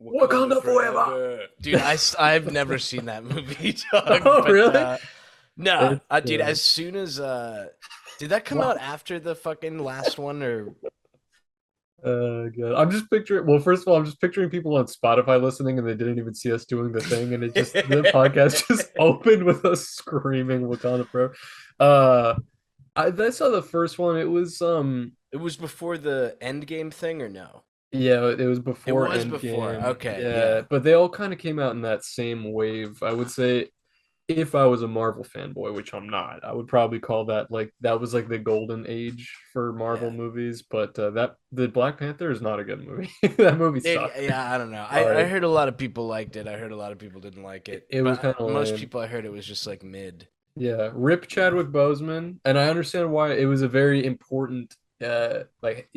Wakanda forever. Dude, I've never seen that movie, dog. Oh, But really? no, It's dude. As soon as did that come out wow. after the fucking last one or? God. I'm just picturing. Well, first of all, I'm just picturing people on Spotify listening, and they didn't even see us doing the thing, and it just the podcast just opened with us screaming Wakanda Forever. Uh, I saw the first one. It was It was before the Endgame thing, or no? yeah, it was It before was before. Endgame. Okay, Yeah, yeah. but they all kind of came out in that same wave. I would say if I was a Marvel fanboy, which I'm not, I would probably call that like that was like the golden age for Marvel Yeah. movies. But that the Black Panther is not a good movie. That movie Dude, sucked. yeah, I don't know. I Sorry, heard a lot of people liked it. I heard a lot of people didn't like it. it was But kind of most lame. people I heard it was just like mid. Yeah, rip Yeah. Chadwick Boseman, and I understand why it was a very important, like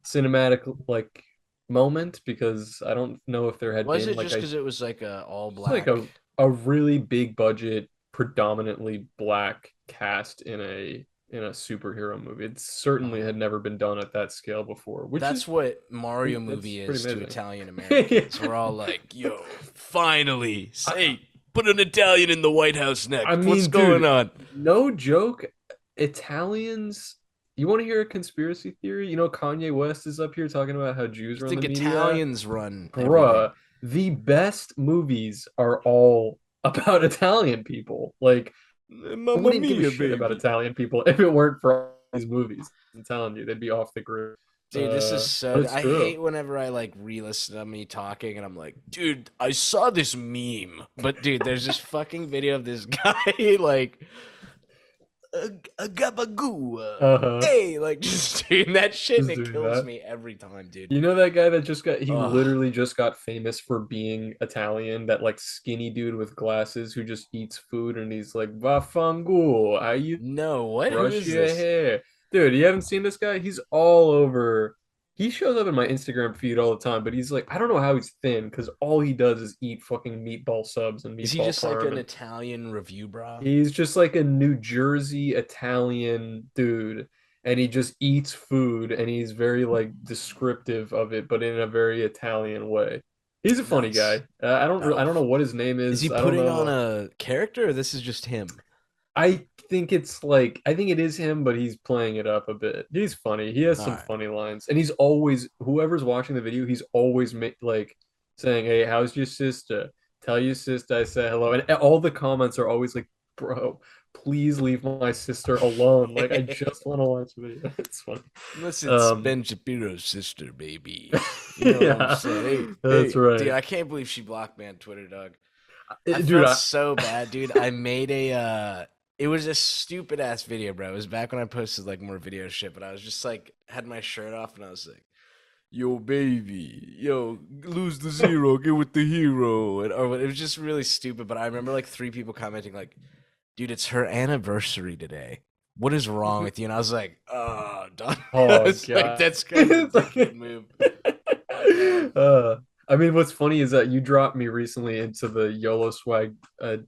cinematic like moment because I don't know if there had Was been it like just a because it was like a all just like black? a really big budget, predominantly black cast in a superhero movie. It certainly Uh, had never been done at that scale before, which is that's what Mario that's movie pretty is to amazing. Italian Yeah. Americans. We're all like, yo, finally, say, put an Italian in the White House I next. What's mean, going dude, on? no joke. Italians, you want to hear a conspiracy theory? You know, Kanye West is up here talking about how Jews You run the think media. Italians run everything? Bruh, the best movies are all about Italian people. Like, I Mamma wouldn't give a mia, shit about baby. Italian people if it weren't for all these movies. I'm telling you, they'd be off the grid. Dude, this is But so. it's I true. hate whenever I like re-listen to me talking, and I'm like, dude, I saw this meme, but dude, there's this fucking video of this guy like a gabagoo, Uh-huh. hey, like just doing that shit, and Just it doing kills that. me every time, dude. You know that guy that he Ugh, literally just got famous for being Italian, that like skinny dude with glasses who just eats food and he's like, Vaffanculo, how you no, what? Who brush is your this? hair. Dude, you haven't seen this guy? He's all over. He shows up in my Instagram feed all the time, but he's like, I don't know how he's thin because all he does is eat fucking meatball subs and Is he meatball just like parm. an And Italian review bra? he's just like a New Jersey Italian dude. And he just eats food and he's very like descriptive of it, but in a very Italian way. He's a funny Nuts. guy. I Oh, don't know what his name is he is. I don't putting on know. a character, or this is just him? I think it's like I think it is him, but he's playing it up a bit. He's funny. He has All some right. funny lines, and he's always whoever's watching the video, he's always like saying, "Hey, how's your sister? Tell your sister I said hello." And all the comments are always like, "Bro, please leave my sister alone. Like I just want to watch the video." It's funny. Unless it's Um, Ben Shapiro's sister, baby. You know what I'm yeah, saying? Hey, that's hey, dude, right, I can't believe she blocked me on Twitter, dog. I dude. felt so bad, dude. I made a it was a stupid ass video, bro. It was back when I posted like more video shit, but I was just like had my shirt off and I was like, yo, baby, yo, lose the zero, get with the hero. And or it was just really stupid, but I remember like three people commenting like, dude, it's her anniversary today. What is wrong with you? And I was like, oh, dog. I Oh was like, God. that's kind of a It's dickhead like move. But I mean, what's funny is that you dropped me recently into the YOLO Swag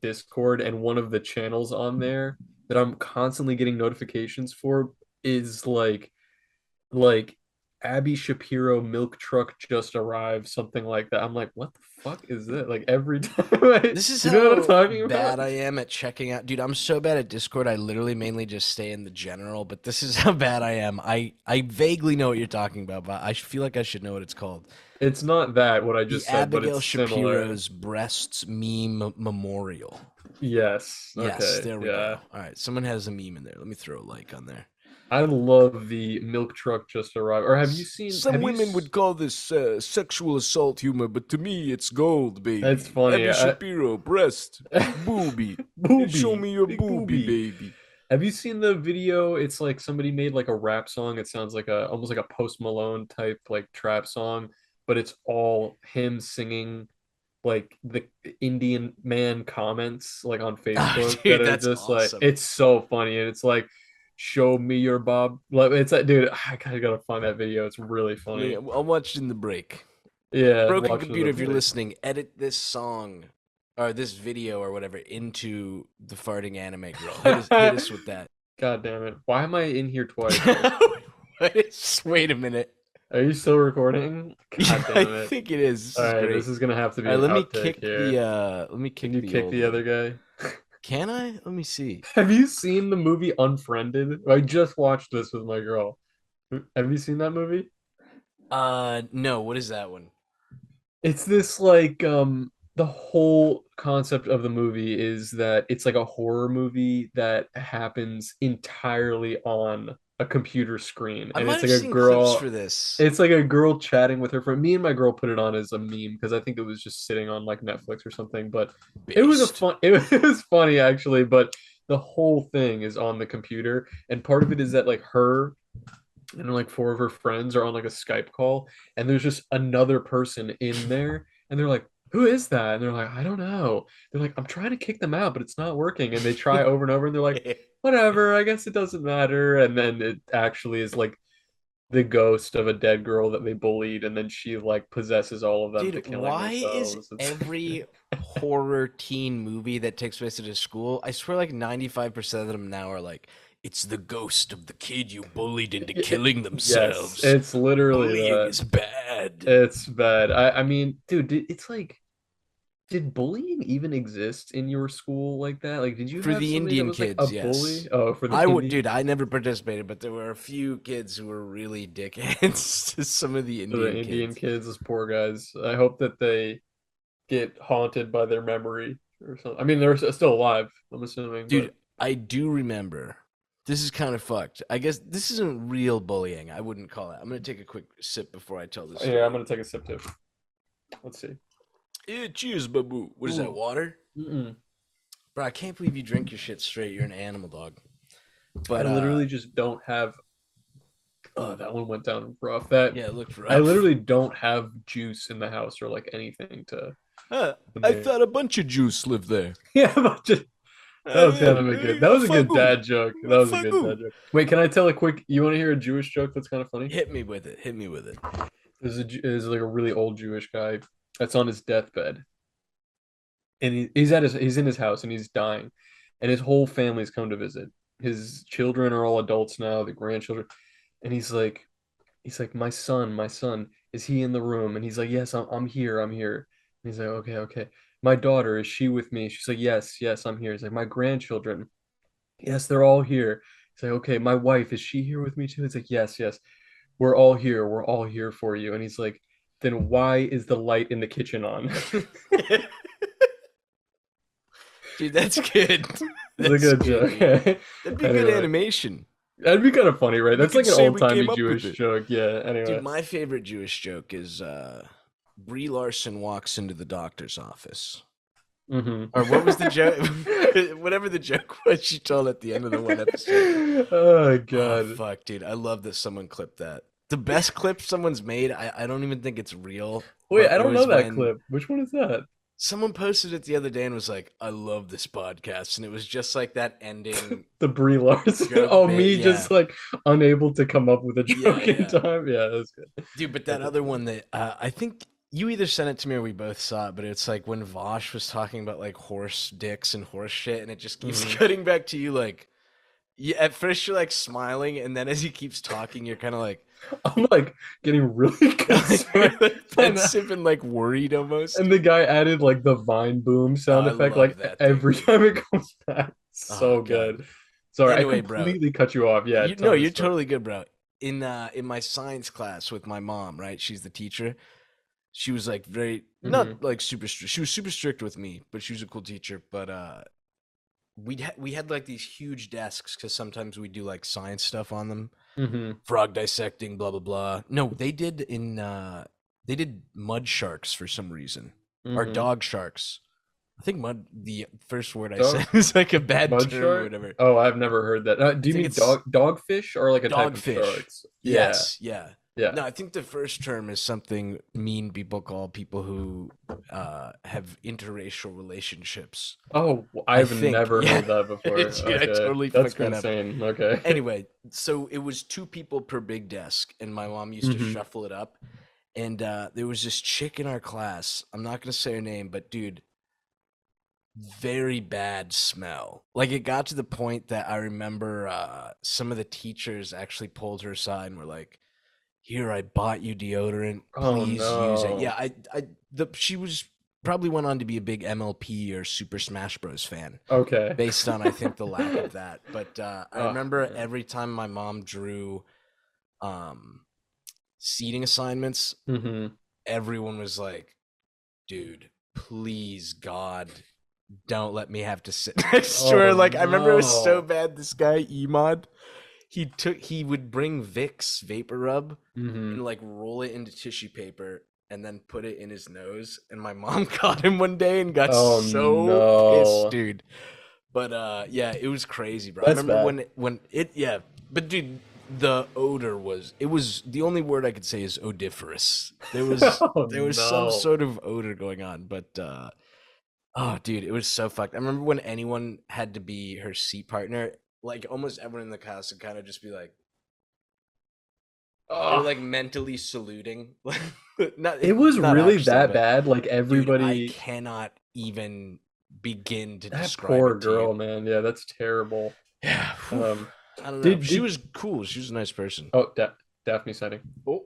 Discord, and one of the channels on there that I'm constantly getting notifications for is like Abby Shapiro milk truck just arrived, something like that. I'm like, what the fuck is that? Like every time this is you know what I'm how talking about? bad I am at checking out. Dude, I'm so bad at Discord. I literally mainly just stay in the general, but this is how bad I am. I vaguely know what you're talking about, but I feel like I should know what it's called. It's not that what I The just said, but Abigail it's similar. Shapiro's breasts meme memorial. Yes. Yes, Okay. there we Yeah. go. All right, someone has a meme in there. Let me throw a like on there. I love the milk truck just arrived. Or have you seen? Some Have you? women would call this sexual assault humor, but to me, it's gold, That's baby. funny. Abby Shapiro, breast, booby. Show Booby, me your big booby, booby. baby. Have you seen the video? It's like somebody made like a rap song. It sounds like a almost like a Post Malone type like trap song, but it's all him singing like the Indian man comments like on Oh, Facebook that dude, are that's just like awesome. it's so funny and it's like show me your bob. Like it's that dude. I kind of gotta find that video. It's really funny. I'll watch in the break. Yeah, Broken watch the Computer, if you're break. listening, edit this song or this video or whatever into the farting anime girl. Hit us with that. God damn it. Why am I in here twice? Wait a minute. Are you still recording? Yeah, God I damn it. think it is. This All is right, great. this is gonna have to All be right, an outtake here. let me Can kick you the kick old the other one. guy? Can I? Let me see. Have you seen the movie Unfriended? I just watched this with my girl. Have you seen that movie? No, what is that one? It's this like the whole concept of the movie is that it's like a horror movie that happens entirely on a computer screen I and might it's have like a seen clips girl for this. it's like a girl chatting with her friend. Me and my girl put it on as a meme because I think it was just sitting on like Netflix or something, but it was a Based. fun it was funny actually, but the whole thing is on the computer and part of it is that like her and like four of her friends are on like a Skype call, and there's just another person in there, and they're like, "Who is that?" And they're like, "I don't know." They're like, "I'm trying to kick them out, but it's not working." And they try over and over, and they're like, "Whatever, I guess it doesn't matter." And then it actually is like the ghost of a dead girl that they bullied, and then she like possesses all of them Dude, to killing why is themselves. It's every horror teen movie that takes place at a school, I swear like 95% of them now are like, it's the ghost of the kid you bullied into killing yes, themselves. it's literally Bullying that. is bad. It's bad. I mean, dude, it's like did bullying even exist in your school like that? Like, did you For have the somebody that Indian was like a kids, yes. bully? Oh, for the I would, Indian, dude, I never participated, but there were a few kids who were really dickheads to some of the for the Indian Indian kids. kids, those poor guys. I hope that they get haunted by their memory or something. I mean, they're still alive, I'm assuming, but Dude, I do remember. This is kind of fucked. I guess this isn't real bullying. I wouldn't call it. I'm gonna take a quick sip before I tell this yeah, I'm story. gonna take a sip too. Let's see. Yeah, cheers, babu. What is that? Ooh, Water? mm-mm. Bro, I can't believe you drink your shit straight. You're an animal dog. I But literally just don't have. Oh, that one went down rough. That yeah, it looked I rough. literally don't have juice in the house or like anything Huh, to I make. thought a bunch of juice lived there. Yeah, but just that was kind of a good. That was a good Fagu. dad joke. That was a good Fagu. dad joke. Wait, can I tell a quick? You want to hear a Jewish joke that's kind of funny? Hit me with it. Hit me with it. There's like a really old Jewish guy that's on his deathbed, and he's in his house and he's dying, and his whole family's come to visit. His children are all adults now, the grandchildren, and he's like, my son, is he in the room? And he's like, yes, I'm here, I'm here. And he's like, okay, okay. My daughter, is she with me? She's like, yes, yes, I'm here. He's like, my grandchildren, yes, they're all here. He's like, okay, my wife, is she here with me too? It's like, yes, yes, we're all here. We're all here for you. And he's like, then why is the light in the kitchen on? Dude, that's good. It's a That's good good, joke. dude. That'd be good Anyway, animation. that'd be kind of funny, right? We That's like could an say we came old-timey up with Jewish it. joke. Yeah. Dude, Anyway. my favorite Jewish joke is Brie Larson walks into the doctor's office. Or what was the joke? Whatever the joke was she told at the end of the one episode. Oh Oh, God. fuck, dude. I love that someone clipped that. The best clip someone's made, I don't even think it's real, Wait, but I it don't know was that when clip. Which one is that? someone posted it the other day and was like, I love this podcast. And it was just like that ending The Brie Larson. joke Oh, bit. me Yeah. just like unable to come up with a Yeah, joke in yeah. time. Yeah, that's good. Dude, but that That's other okay. one that I think you either sent it to me or we both saw it, but it's like when Vosh was talking about like horse dicks and horse shit, and it just keeps Mhm. cutting back to you like, yeah, at first you're like smiling, and then as he keeps talking, you're kind of like, I'm like getting really you're concerned like by that. pensive and like worried almost. And the guy added like the Vine boom Oh, sound I effect love like that thing, every dude. time it comes back. Oh So God. good. Sorry, I Anyway, bro, completely cut you off. Yeah, you tell no, me the you're story. totally good, bro. In my science class with my mom, right? She's the teacher. She was like very Hmm. not like super strict. She was super strict with me, but she was a cool teacher. But we had like these huge desks because sometimes we do like science stuff on them, Hmm. frog dissecting, blah blah blah. No, they did mud sharks for some reason, or Hmm. dog sharks. I think mud. The first word I Dog said is like a bad mud term or shark? whatever. Oh, I've never heard that. I Do you think mean it's dogfish or like a type of dogfish. sharks? Yeah, Yes, yeah. yeah. No, I think the first term is something mean people call people who have interracial relationships. Oh, I I've think, never yeah. heard that before. Dude, I Okay, totally that's fucked that up. insane. Okay. Anyway, so it was two people per big desk, and my mom used to Hmm. shuffle it up. And there was this chick in our class. I'm not gonna say her name, but dude, very bad smell. Like it got to the point that I remember some of the teachers actually pulled her aside and were like, "Here, I bought you deodorant. Oh Please use it." Yeah, no. she was probably went on to be a big MLP or Super Smash Bros fan Okay. based on I think the lack of that. But I Oh remember man. every time my mom drew um, seating assignments, Hmm. everyone was like, "Dude, please God, don't let me have to sit next to her." Oh Like I remember it was so no. bad. This guy Emod, he would bring Vicks vapor rub Hmm. and like roll it into tissue paper and then put it in his nose. And my mom caught him one day and got Oh so pissed, no. dude. But yeah, it was crazy, bro. I That's remember bad. when it yeah, but dude, the odor was it was the only word I could say is odiferous. Oh There was some no. sort of odor going on, but oh dude, it was so fucked. I remember when anyone had to be her seat partner, like almost everyone in the cast would kind of just be like they were Oh, like mentally saluting. not it was not really actually, that but bad. Like dude, I everybody, cannot even begin to that describe poor it to you. girl, man. Yeah, that's terrible. Yeah, whew. Um, I don't know. She did was cool. She was a nice person. oh Daphne sighting. Oh,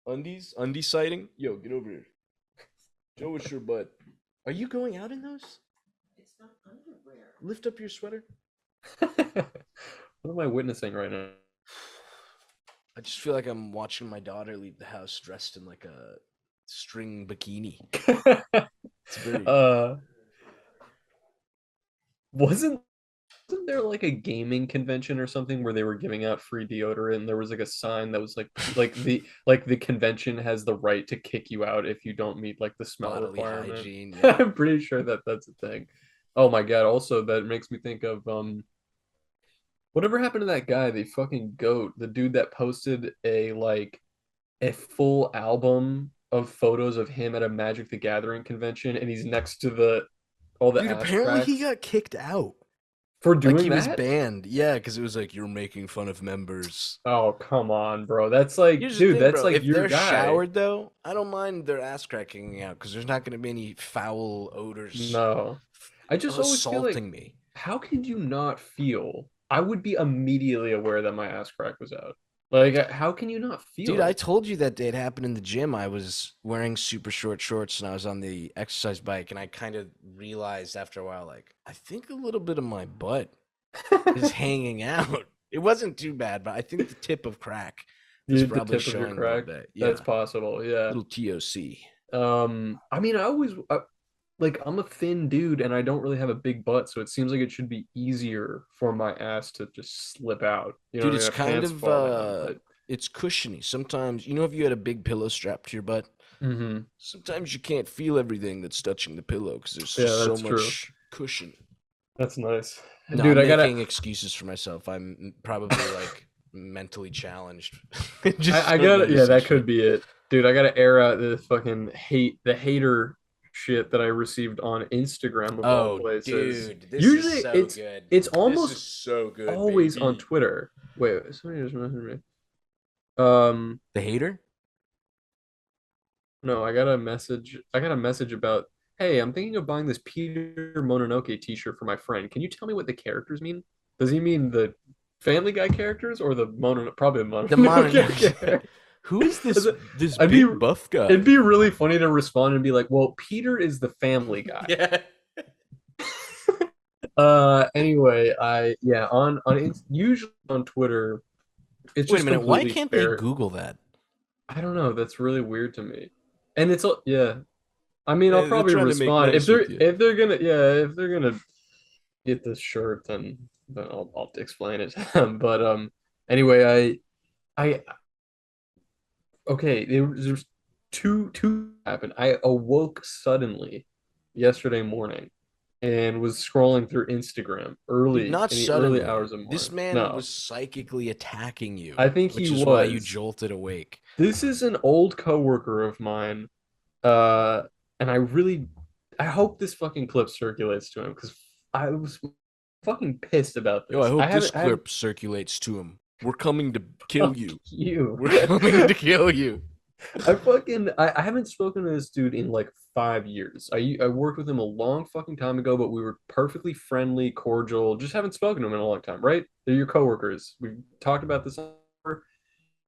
undies sighting. Yo, get over here. Show us your butt. Are you going out in those? Lift up your sweater. What am I witnessing right now? I just feel like I'm watching my daughter leave the house dressed in like a string bikini. It's very. uh, wasn't wasn't there like a gaming convention or something where they were giving out free deodorant and there was like a sign that was like the convention has the right to kick you out if you don't meet like the smell Bodily requirement. hygiene. Yeah. I'm pretty sure that that's a thing. Oh my God. Also, that makes me think of whatever happened to that guy, the fucking goat, the dude that posted a full album of photos of him at a Magic the Gathering convention and he's next to the all the Dude, ass apparently he cracks got kicked out. for Like doing he was that? banned. Yeah, because it was like you're making fun of members. Oh, come on, bro. That's like, Here's the dude, thing, that's bro. like If your they're guy. showered though, I don't mind their ass cracking out because there's not going to be any foul odors No. I just always feel like, assaulting me. how could you not feel? I would be immediately aware that my ass crack was out. Like, how can you not Dude, feel I it? told you that day it happened in the gym. I was wearing super short shorts and I was on the exercise bike, and I kind of realized after a while, like, I think a little bit of my butt is hanging out. It wasn't too bad, but I think the tip of crack was Dude, the probably tip of your showing a little crack. bit. That's Yeah. possible. Yeah. Little TOC. I mean, like I'm a thin dude and I don't really have a big butt, so it seems like it should be easier for my ass to just slip out. You know Dude, what I mean? it's My kind pants of fall down, but it's cushiony. Sometimes, you know, if you had a big pillow strapped to your butt, hmm. sometimes you can't feel everything that's touching the pillow because there's Yeah, just so that's true. much cushion. That's nice. No, Dude, I'm I gotta making excuses for myself. I'm probably like mentally challenged. Just I don't gotta yeah, notice this that could shit. be it. Dude, I gotta air out the fucking the hater shit that I received on Instagram of all Oh, places. dude, this is Usually so good. it's This almost is so good, always on baby. Twitter. Wait, somebody just messaged me. Um, The hater? no, I got a message about, hey, I'm thinking of buying this Peter Mononoke t-shirt for my friend. Can you tell me what the characters mean? Does he mean the Family Guy characters or the probably the The Mononoke Mononoke. character? Who is this I'd be big buff it'd guy? be really funny to respond and be like, well, Peter is the Family Guy. Yeah. Anyway, I yeah, usually on Twitter, it's Wait a just minute. Why completely can't they fair. Google that? I don't know, that's really weird to me. And it's yeah. I mean, I'll They're probably trying to make respond nice with you. if they're gonna yeah if they're gonna get this shirt then I'll explain it. But anyway I okay there's two happened. I awoke suddenly yesterday morning and was scrolling through Instagram Dude, early not in the early suddenly. hours of the This morning. man No, was psychically attacking you, I think he which is why you was. jolted awake. This is an old coworker of mine, uh, and I hope this fucking clip circulates to him because I was fucking pissed about Yo, I this. hope this I have clip circulates to him. We're coming to kill fuck you. you. We're coming to kill you. I haven't spoken to this dude in like 5 years. I worked with him a long fucking time ago, but we were perfectly friendly, cordial. Just haven't spoken to him in a long time, right? They're your coworkers. We've talked about this.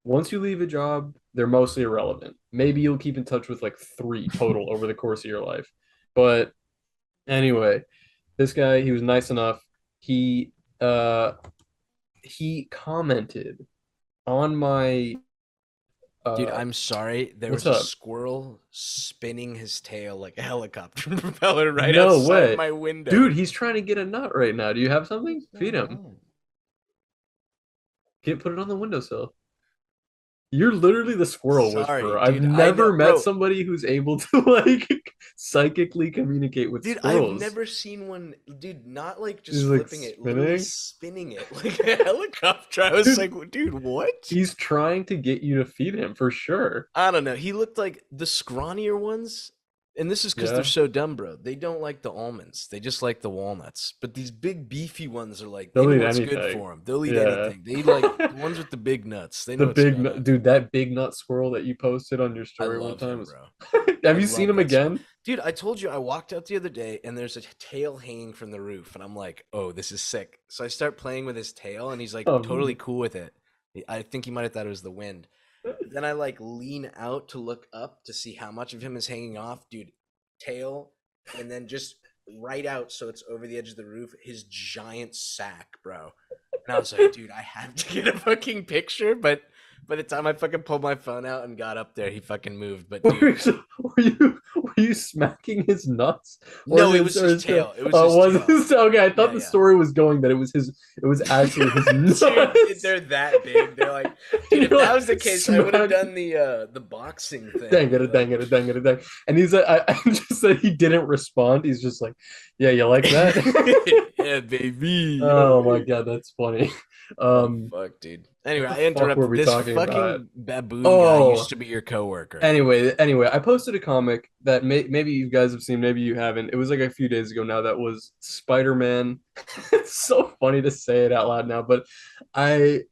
Once you leave a job, they're mostly irrelevant. Maybe you'll keep in touch with like three total over the course of your life. But anyway, this guy, he was nice enough. He uh he commented on my Dude, uh I'm sorry. There what's was a up? squirrel spinning his tail like a helicopter propeller right No outside way. my window. Dude, he's trying to get a nut right now. Do you have something? What's Feed going him. on? Can't put it on the windowsill. You're literally the squirrel Sorry, whisperer. I've dude. I know, never met bro. somebody who's able to like psychically communicate with Dude, I've squirrels. never seen one, dude, not like He's just like flipping it, literally spinning. spinning it like a helicopter. I was Dude, like, dude, what? he's trying to get you to feed him for sure. I don't know. He looked like the scrawnier ones. And this is because they're Yeah. so dumb, bro. They don't like the almonds. They just like the walnuts. But these big beefy ones are like, they They'll know eat what's good anything. for them. They'll eat Yeah. anything. They eat like the ones with the big nuts. They know The what's big going on. dude, that big nut squirrel that you posted on your I story one love time him, was bro. Have I you seen love him that squirrel. again? Dude, I told you I walked out the other day and there's a tail hanging from the roof. And I'm like, oh, this is sick. So I start playing with his tail and he's like totally Um, cool with it. I think he might have thought it was the wind. But then I like lean out to look up to see how much of him is hanging off. Dude, tail, and then just right out so it's over the edge of the roof, his giant sack, bro. And I was like, dude, I have to get a fucking picture. But by the time I fucking pulled my phone out and got up there, he fucking moved. But dude, were you smacking his nuts no, it was or his his tail? tail. It was Oh, his was tail. this okay? I thought Yeah, the yeah. story was going that it was actually his Dude, nuts. they're that big. They're like, dude, You're if that like was the case, I would have smack done the boxing thing dang where it, dang like it, dang it, dang. And he's like, I just said he didn't respond. He's just like, yeah, you like that? yeah, baby. Yo, Oh my baby. God, that's funny. Oh Um, fuck, dude. Anyway, what the I fuck were interrupted. we This talking about? fucking baboon guy used Oh, to be your coworker. anyway, I posted a comic that maybe you guys have seen, maybe you haven't. It was like a few days ago now. That was Spider-Man. It's so funny to say it out loud now, but I,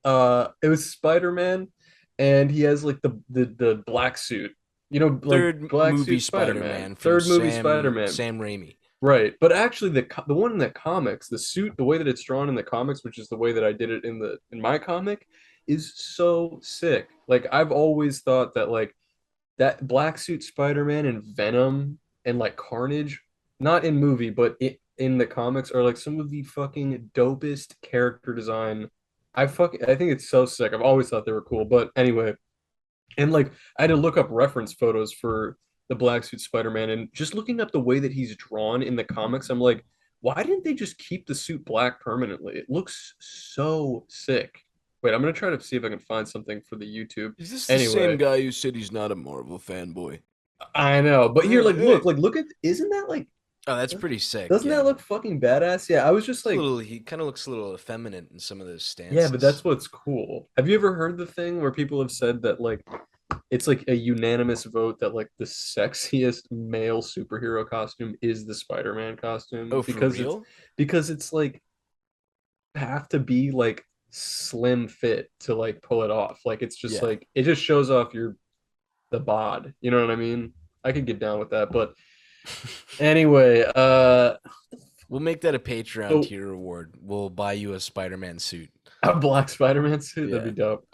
it was Spider-Man, and he has like the black suit, like Third black movie suit Spider-Man, Spider-Man from third movie Sam Spider-Man. Sam Raimi. Right. But actually the one in the comics, the suit, the way that it's drawn in the comics, which is the way that I did it in my comic, is so sick. Like I've always thought that like that black suit Spider-Man and Venom and like Carnage, not in movie, but in the comics are like some of the fucking dopest character design. I think it's so sick. I've always thought they were cool. But anyway, and like I had to look up reference photos for the black suit Spider-Man, and just looking up the way that he's drawn in the comics, I'm like, why didn't they just keep the suit black permanently? It looks so sick. Wait, I'm gonna try to see if I can find something for the YouTube. Is this the same Anyway, guy who said he's not a Marvel fanboy? I know, but here, like, Hey. look at, isn't that like, Oh, that's pretty sick. doesn't that Yeah. look fucking badass? Yeah, I was just It's a like, little he kind of looks a little effeminate in some of those yeah, but that's stances. what's cool. Have you ever heard the thing where people have said that like it's like a unanimous vote that like the sexiest male superhero costume is the Spider-Man costume Oh, for real? because it's like have to be like slim fit to like pull it off. Like it's just Yeah. like it just shows off your the bod. You know what I mean? I could get down with that. But anyway, We'll make that a Patreon so tier reward. We'll buy you a Spider-Man suit. a black Spider-Man suit, that'd be Yeah. dope.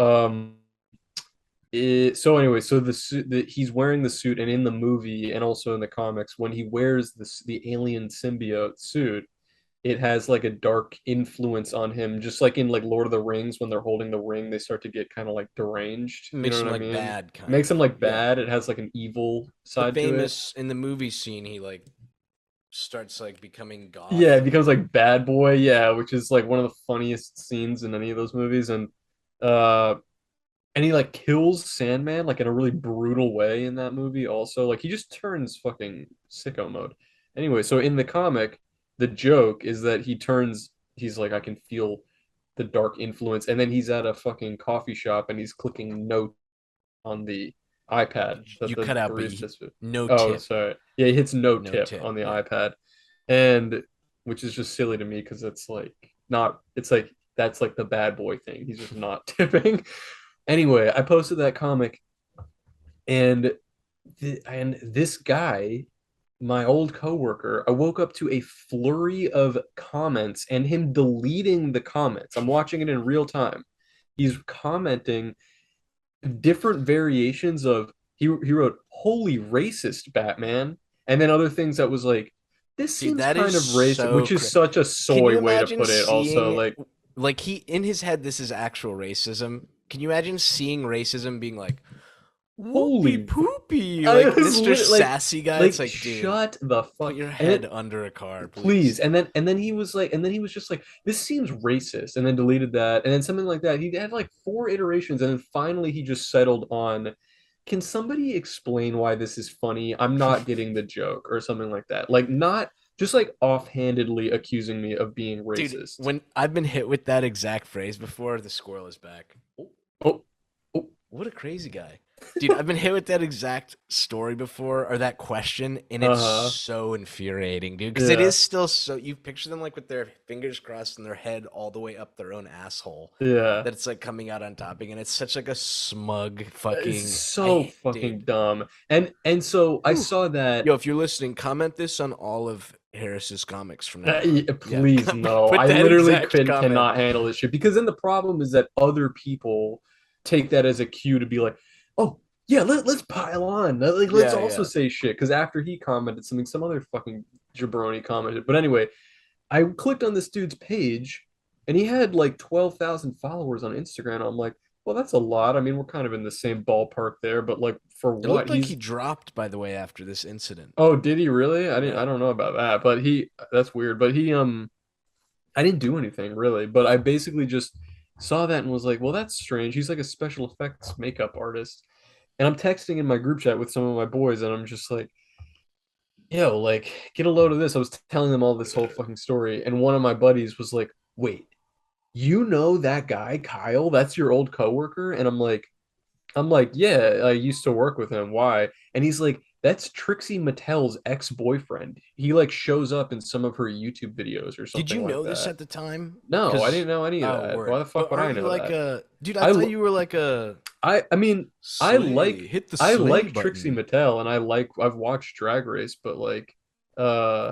So anyway, so the suit that he's wearing the suit, and in the movie and also in the comics, when he wears the alien symbiote suit, it has like a dark influence on him, just like in like Lord of the Rings when they're holding the ring, they start to get kind of like deranged. You Makes know him what I like mean? bad, kind Makes of. him like Yeah. bad. It has like an evil The side to it. famous in the movie scene, he like starts like becoming Yeah, goth. it becomes like bad boy. Yeah, which is like one of the funniest scenes in any of those movies, uh and he like kills Sandman like in a really brutal way in that movie also. Like he just turns fucking sicko mode. Anyway, so in the comic, the joke is that he's like, I can feel the dark influence, and then he's at a fucking coffee shop and he's clicking note on the iPad that You the cut out, but barista. no Oh, tip. sorry. Yeah, he hits no No tip tip. on the Yeah. iPad. And which is just silly to me because it's like not it's like that's like the bad boy thing. He's just not tipping. Anyway, I posted that comic And this guy, my old coworker, I woke up to a flurry of comments and him deleting the comments. I'm watching it in real time. He's commenting different variations of he wrote "Holy racist Batman," and then other things that was like, this Dude, seems that is kind of racist, so which is crazy. such a Can you soy way to imagine put it. Also, seeing, like, like, he in his head, this is actual racism? Can you imagine seeing racism being like, whoopee holy, poopy, I like was Mr. like, Sassy guy? It's like, dude, shut the put fuck. your And then head under a car, please, please. and then he was like, and then he was just like, this seems racist, and then deleted that, and then something like that. He had like four iterations, and then finally he just settled on, can somebody explain why this is funny? I'm not getting the joke, or something like that. Like, not just like offhandedly accusing me of being Dude, racist. when I've been hit with that exact phrase before, the squirrel is back. Oh, Oh, oh, what a crazy guy. Dude, I've been hit with that exact story before or that question, and it's uh-huh. so infuriating, dude. Because it Yeah, is still so. You picture them like with their fingers crossed and their head all the way up their own asshole, yeah. that it's like coming out on topping, and it's such like a smug It's fucking. so fucking Dude. dumb. And so I Whew. saw that. Yo, if you're listening, comment this on all of Harris's comics from now on. Yeah, Please no. put I that literally exact couldn't comment. cannot handle this shit because then the problem is that other people take that as a cue to be like, oh yeah, let's pile on. Like let's Yeah, also yeah. say shit. Because after he commented something, some other fucking jabroni commented. But anyway, I clicked on this dude's page and he had like 12,000 followers on Instagram. I'm like, well, that's a lot. I mean, we're kind of in the same ballpark there, but like for It what? looked like he He's dropped, by the way, after this incident. oh, did he really? I Yeah. don't know about that, but he that's weird. But he I didn't do anything really, but I basically just saw that and was like, well, that's strange. He's like a special effects makeup artist. And I'm texting in my group chat with some of my boys, and I'm just like, yo, like, get a load of this. I was telling them all this whole fucking story, and one of my buddies was like, wait, you know that guy, Kyle? That's your old coworker? And I'm like, yeah, I used to work with him. Why? And he's like, that's Trixie Mattel's ex-boyfriend. He like shows up in some of her YouTube videos or Did something you like know this that. at the time? No, I Cause didn't know any of oh that. Why word. the fuck But would I aren't you know like that? a dude, I thought I you were like a I mean, I slay. like Hit the I slay like Trixie button. Mattel and I've watched Drag Race, uh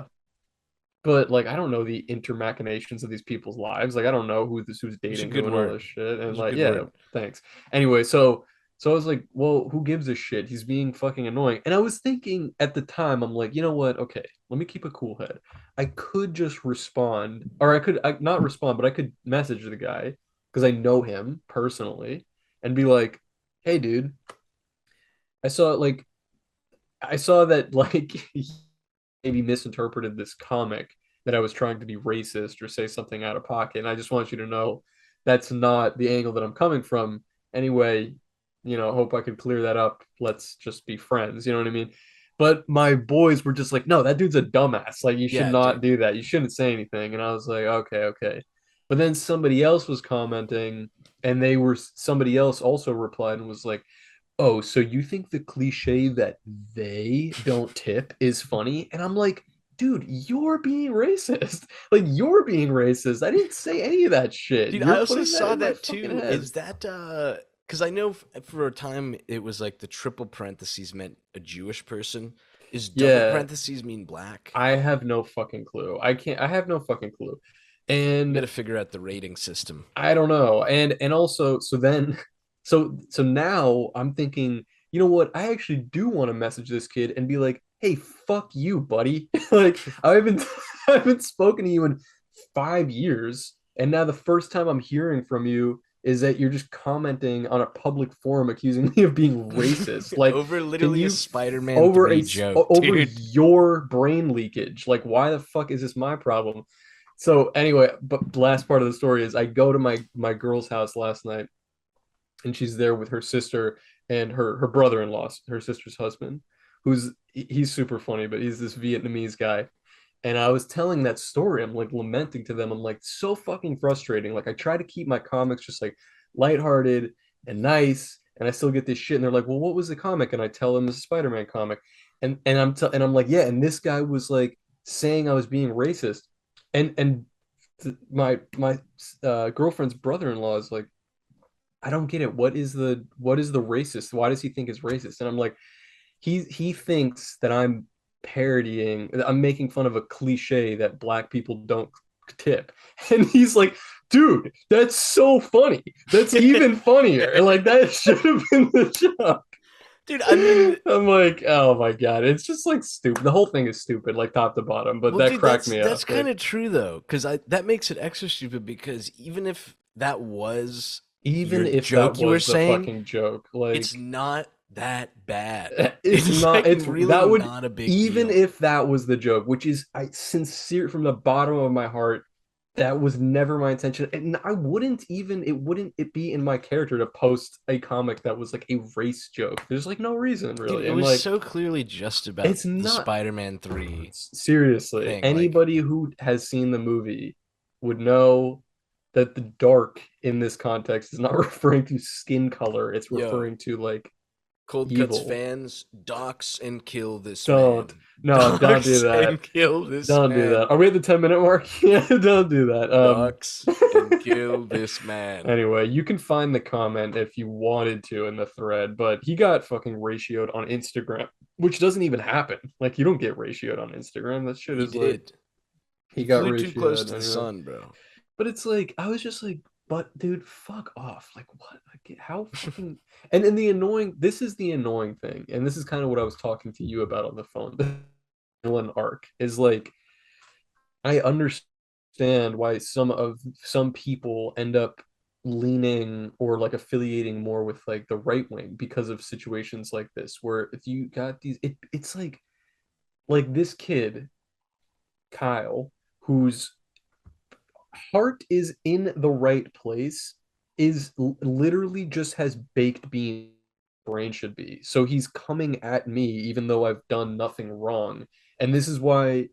but like I don't know the intermachinations of these people's lives. Like I don't know who's It was a dating good who and all word. this shit. It And was a like, good yeah, word. thanks. Anyway, so I was like, well, who gives a shit? He's being fucking annoying. And I was thinking at the time, I'm like, you know what? Okay, let me keep a cool head. I could just respond, or I not respond, but I could message the guy because I know him personally and be like, hey, dude, I saw like I saw that like he maybe misinterpreted this comic that I was trying to be racist or say something out of pocket. And I just want you to know that's not the angle that I'm coming from. Anyway, hope I could clear that up. Let's just be friends. You know what I mean? But my boys were just like, no, that dude's a dumbass. Like, you should Yeah, not dude. do that. You shouldn't say anything. And I was like, okay, okay. But then somebody else was commenting, and somebody else also replied and was like, oh, so you think the cliche that they don't tip is funny? And I'm like, dude, you're being racist. Like, you're being racist. I didn't say any of that shit. Dude, I You're also putting that saw in my that fucking too. head. Is that because I know for a time it was like the triple parentheses meant a Jewish person. Is double Yeah, parentheses mean black? I have no fucking clue. I have no fucking clue. We got And to figure out the rating system. I don't know. And also, so then so now I'm thinking, you know what? I actually do want to message this kid and be like, "Hey, fuck you, buddy." Like I haven't I haven't spoken to you in 5 years, and now the first time I'm hearing from you is that you're just commenting on a public forum accusing me of being racist. Like, Over can literally a you Spider-Man 3 joke, over dude. your brain leakage? Like, why the fuck is this my problem? So anyway, but the last part of the story is I go to my girl's house last night and she's there with her sister and her brother-in-law, her sister's husband, he's super funny, but he's this Vietnamese guy. And I was telling that story. I'm like lamenting to them. I'm like, so fucking frustrating. Like I try to keep my comics just like lighthearted and nice, and I still get this shit. And they're like, well, what was the comic? And I tell them it's a Spider-Man comic. And I'm like, yeah. And this guy was like saying I was being racist. And my girlfriend's brother-in-law is like, I don't get it. What is the racist? Why does he think it's racist? And I'm like, he thinks that I'm making fun of a cliche that black people don't tip. And he's like, dude, that's so funny. That's even funnier. And like that should have been the joke. Dude, I mean, I'm like, oh my God. It's just like stupid. The whole thing is stupid, like top to bottom, but well, that dude, cracked that's me that's up. kind Like, of true though, because I that makes it extra stupid because even if that was even your if that joke you were was the saying, fucking joke, it's like not that bad. it's It's not like it's really that would not a big even deal. if that was the joke, which is I sincere from the bottom of my heart, that was never my intention. And I wouldn't even it be in my character to post a comic that was like a race joke. There's like no reason Dude, really. it And was like so clearly just about it's the not Spider-Man 3 seriously, thing. Like, anybody who has seen the movie would know that the dark in this context is not referring to skin color. It's yo, referring to like Cold Cuts evil. fans, dox and kill this Don't. man. No, don't do Dox that. and kill this Don't do man. that. Are we at the 10-minute mark? Yeah, don't do that. Dox and kill this man. Anyway, you can find the comment if you wanted to in the thread, but he got fucking ratioed on Instagram, which doesn't even happen. Like you don't get ratioed on Instagram. That shit He is like did. He he got flew too close ratioed to the anyway. sun, bro. But it's like I was just like, but dude, fuck off. Like what? Like how fucking and the annoying this is the annoying thing, and this is kind of what I was talking to you about on the phone. The villain arc is like I understand why some people end up leaning or like affiliating more with like the right wing because of situations like this where if you got it's like this kid Kyle whose heart is in the right place is literally just has baked beans brain should be. So he's coming at me even though I've done nothing wrong. And this is why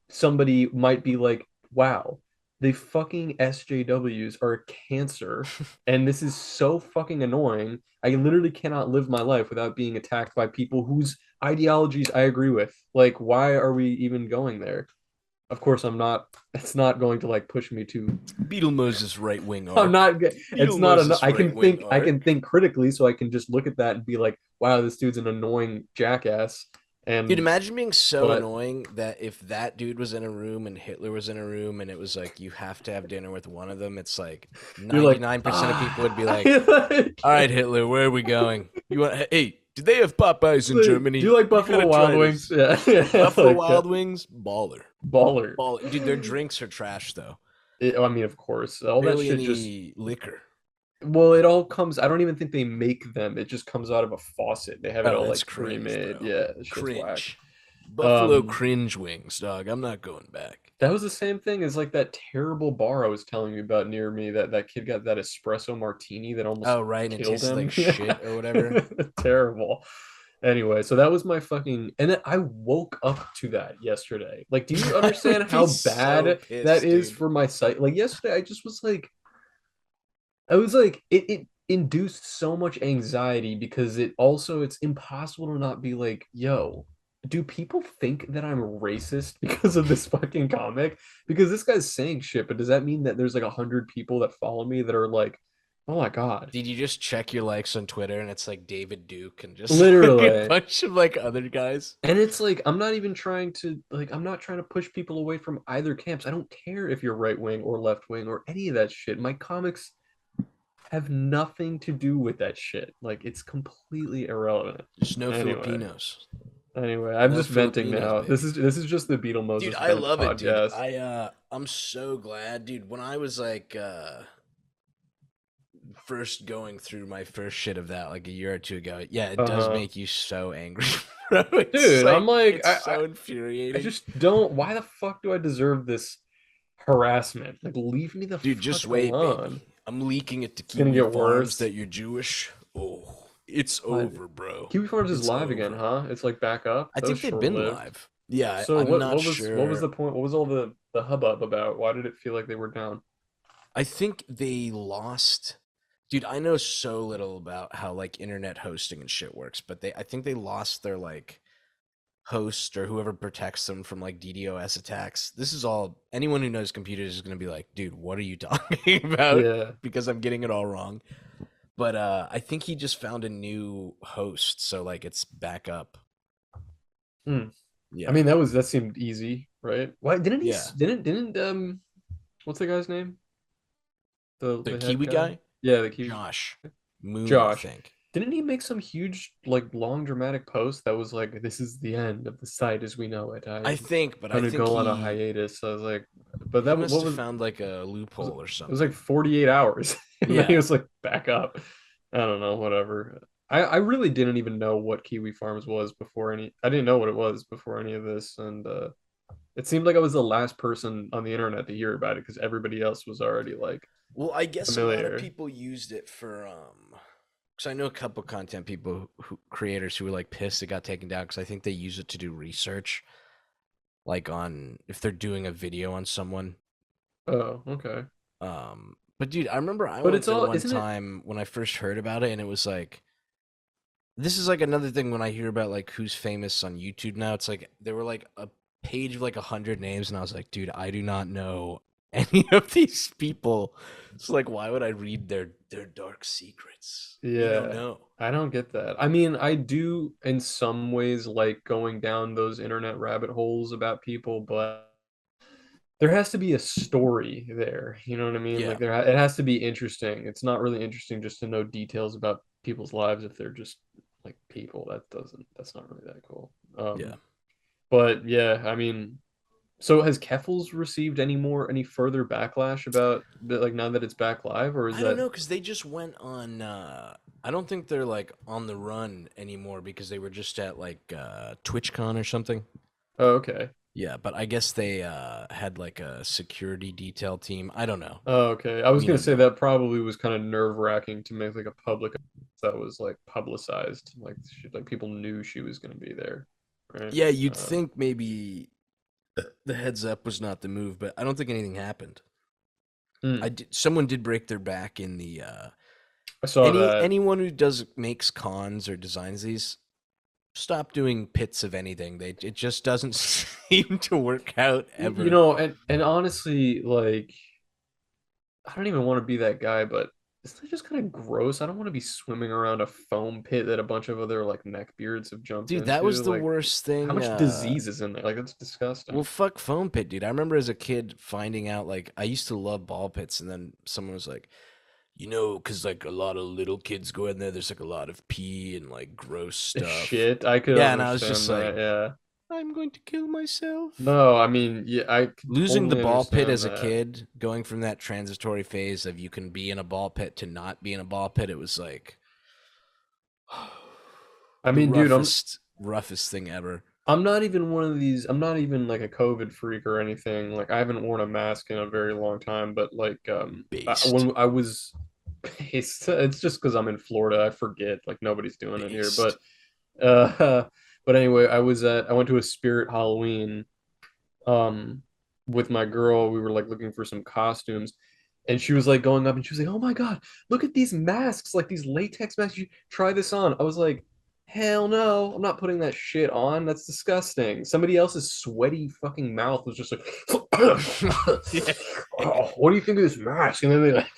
somebody might be like, wow, the fucking SJWs are a cancer. And this is so fucking annoying. I literally cannot live my life without being attacked by people whose ideologies I agree with. Like, why are we even going there? Of course, I'm not, it's not going to like push me to, Beetle Moses right wing I'm arc. not, it's Beetle not enough. Moses right wing I can arc. think critically so I can just look at that and be like, wow, this dude's an annoying jackass. Dude, And, imagine being so but annoying that if that dude was in a room and Hitler was in a room and it was like you have to have dinner with one of them, it's like you're like, 99% of people would be ah, like, like, all right, Hitler, where are we going? You want, hey, do they have Popeyes in do Germany? you like You gotta Buffalo Wild try Wings? this. Yeah, yeah, Buffalo like Wild Wings, baller. baller. Baller. Dude, their drinks are trash though. I mean, of course, all that Barely shit just any liquor. well, it all comes. I don't even think they make them. It just comes out of a faucet. They have it Oh, all that's like cringe, pre-made. bro. Yeah, this shit's whack. Cringe. Buffalo Um, cringe wings, dog. I'm not going back. that was the same thing as like that terrible bar I was telling you about near me. That kid got that espresso martini that almost Oh, right, and it killed tasted him. like Yeah, shit or whatever. terrible. Anyway, so that was my fucking, and then I woke up to that yesterday. Like, do you I understand would be how so bad that pissed, is dude. for my sight? Like yesterday, I just was like, I was like, it induced so much anxiety because it's impossible to not be like, yo, do people think that I'm racist because of this fucking comic? Because this guy's saying shit, but does that mean that there's like 100 people that follow me that are like, oh my God, Did you just check your likes on Twitter and it's like David Duke and just like a literally. bunch of like other guys? And it's like I'm not even trying to like I'm not trying to push people away from either camps. I don't care if you're right wing or left wing or any of that shit. My comics have nothing to do with that shit. Like it's completely irrelevant. Just no Anyway, Filipinos. I'm No just venting Filipinos, now. baby. This is just the Beetle Dude, Moses I vent love it, dude. podcast. I'm so glad, dude. When I was like first going through my first shit of that like a year or two ago, yeah, it does Uh-huh. make you so angry, bro. It's Dude, I'm like like it's so I infuriating. just don't why the fuck do I deserve this harassment? Like leave me the Dude, just fuck wait, alone. baby. I'm leaking it to It's gonna Kiwi get Farms worse. that you're Jewish. Oh, it's What? over, bro. Kiwi Farms is It's live again, over. huh? It's like back up. I That was think they've short been lived. live. Yeah, So I'm not what was the sure. point? What was all the hubbub about? Why did it feel like they were down? I think they lost. Dude, I know so little about how like internet hosting and shit works, but I think they lost their like host or whoever protects them from like DDoS attacks. This is all anyone who knows computers is going to be like, dude, what are you talking about? Yeah. Because I'm getting it all wrong. But I think he just found a new host, so like it's back up. Hmm. I Yeah. mean, that seemed easy, right? Why didn't he? Yeah. Didn't what's the guy's name? The The head Kiwi guy? guy? Yeah, the key Josh Moon, I Josh. think. Didn't he make some huge, like, long dramatic post that was like, "This is the end of the site as we know it. I I'm think, but I going to think go on a he hiatus." I was like, "But he that must what have was found like a it loophole or was like something. 48 hours," and then he Yeah. was like, "Back up." I don't know, whatever. I really didn't even know what Kiwi Farms was before any. I didn't know what it was before any of this, and it seemed like I was the last person on the internet to hear about it because everybody else was already like Well, I guess a lot of familiar. people used it for because I know a couple content people creators who were like pissed it got taken down because I think they use it to do research, like on if they're doing a video on someone. Oh, okay. But dude, I remember I But went it's there all, one isn't it? time when I first heard about it, and it was like this is like another thing when I hear about like who's famous on YouTube now. It's like there were like a page of like 100 names, and I was like, dude, I do not know any of these people. It's like, why would I read their dark secrets? You don't Yeah, know. I don't get that. I mean, I do in some ways like going down those internet rabbit holes about people, but there has to be a story there. You know what I mean? Yeah, Like it has to be interesting. It's not really interesting just to know details about people's lives if they're just like people. That's not really that cool. yeah. But yeah, I mean, so has Keffels received any further backlash about like now that it's back live, or is I don't that know because they just went on. I don't think they're like on the run anymore because they were just at like TwitchCon or something. oh, okay. Yeah, but I guess they had like a security detail team. I don't know. Oh, okay. I was We gonna don't say know. that probably was kind of nerve-wracking to make like a public that was like publicized, like people knew she was gonna be there, right? Yeah, you'd Uh, think maybe the heads up was not the move, but I don't think anything happened. hmm. Someone did break their back in the I saw that. anyone who does makes cons or designs these stop doing pits of anything. It just doesn't seem to work out You ever. know, and honestly, like I don't even want to be that guy, but isn't that just kind of gross? I don't want to be swimming around a foam pit that a bunch of other like neckbeards have jumped Dude, that was into. the Like, worst how thing. much disease is in there? Like, that's Well, disgusting. fuck foam pit, dude. I remember as a kid finding out, like, I used to love ball pits, and then someone was like, because like a lot of little kids go in there, there's like a lot of pee and like gross stuff. Shit, I could Yeah, and I was just understand like, that. Yeah. I'm going to kill myself. No, I mean, yeah, I could Losing the totally ball pit understand as a that. kid, going from that transitory phase of you can be in a ball pit to not be in a ball pit, it was like I the mean, dude, roughest thing ever. I'm not even one of these. I'm not even like a COVID freak or anything. Like, I haven't worn a mask in a very long time. But like, Based. when I was, it's just because I'm in Florida. I forget. Like, nobody's doing it here. Based. Uh, but anyway, I went to a Spirit Halloween um with my girl. We were like looking for some costumes, and she was like going up and she was like, "Oh my God, look at these masks, like these latex masks. You try this on." I was like, "Hell no, I'm not putting that shit on. That's disgusting." Somebody else's sweaty fucking mouth was just like, Yeah. "Oh, what do you think of this mask?" And then they like,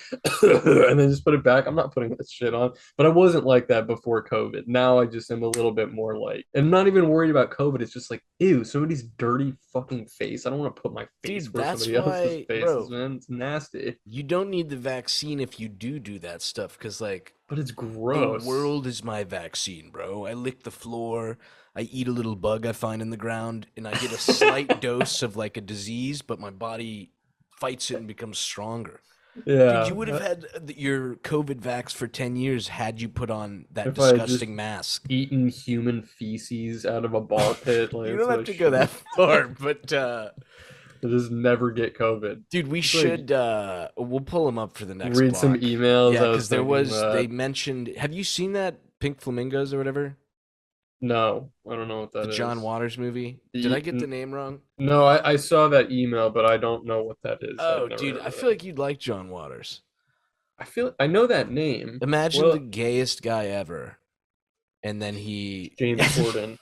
and then just put it back. I'm not putting that shit on. But I wasn't like that before COVID. Now I just am a little bit more like, I'm not even worried about COVID. It's just like, ew, somebody's dirty fucking face. I don't want to put my face Dude, where that's somebody else's why, face is, bro, man. It's nasty, you don't need the vaccine if you do that stuff because like but it's the gross. world is my vaccine, bro. I lick the floor, I eat a little bug I find in the ground, and I get a slight dose of like a disease, but my body fights it and becomes stronger. Dude, Yeah. you would have had your COVID vax for 10 years had you put on that If I had just disgusting mask. eaten human feces out of a ball pit, like You that's don't what I have to go should that have. far, but To just never get COVID. dude, we It's like should we'll pull them up for the next read some block. emails. Yeah, I was because there thinking was they that. mentioned have you seen that Pink Flamingos or whatever? No, I don't know what The that John is. Waters movie? Did I get the name wrong? No, I saw that email, but I don't know what that is. I've Oh, never dude, heard I of feel that. like you'd like John Waters. I feel I know that name. Imagine the Well, gayest guy ever. And then he James Corden.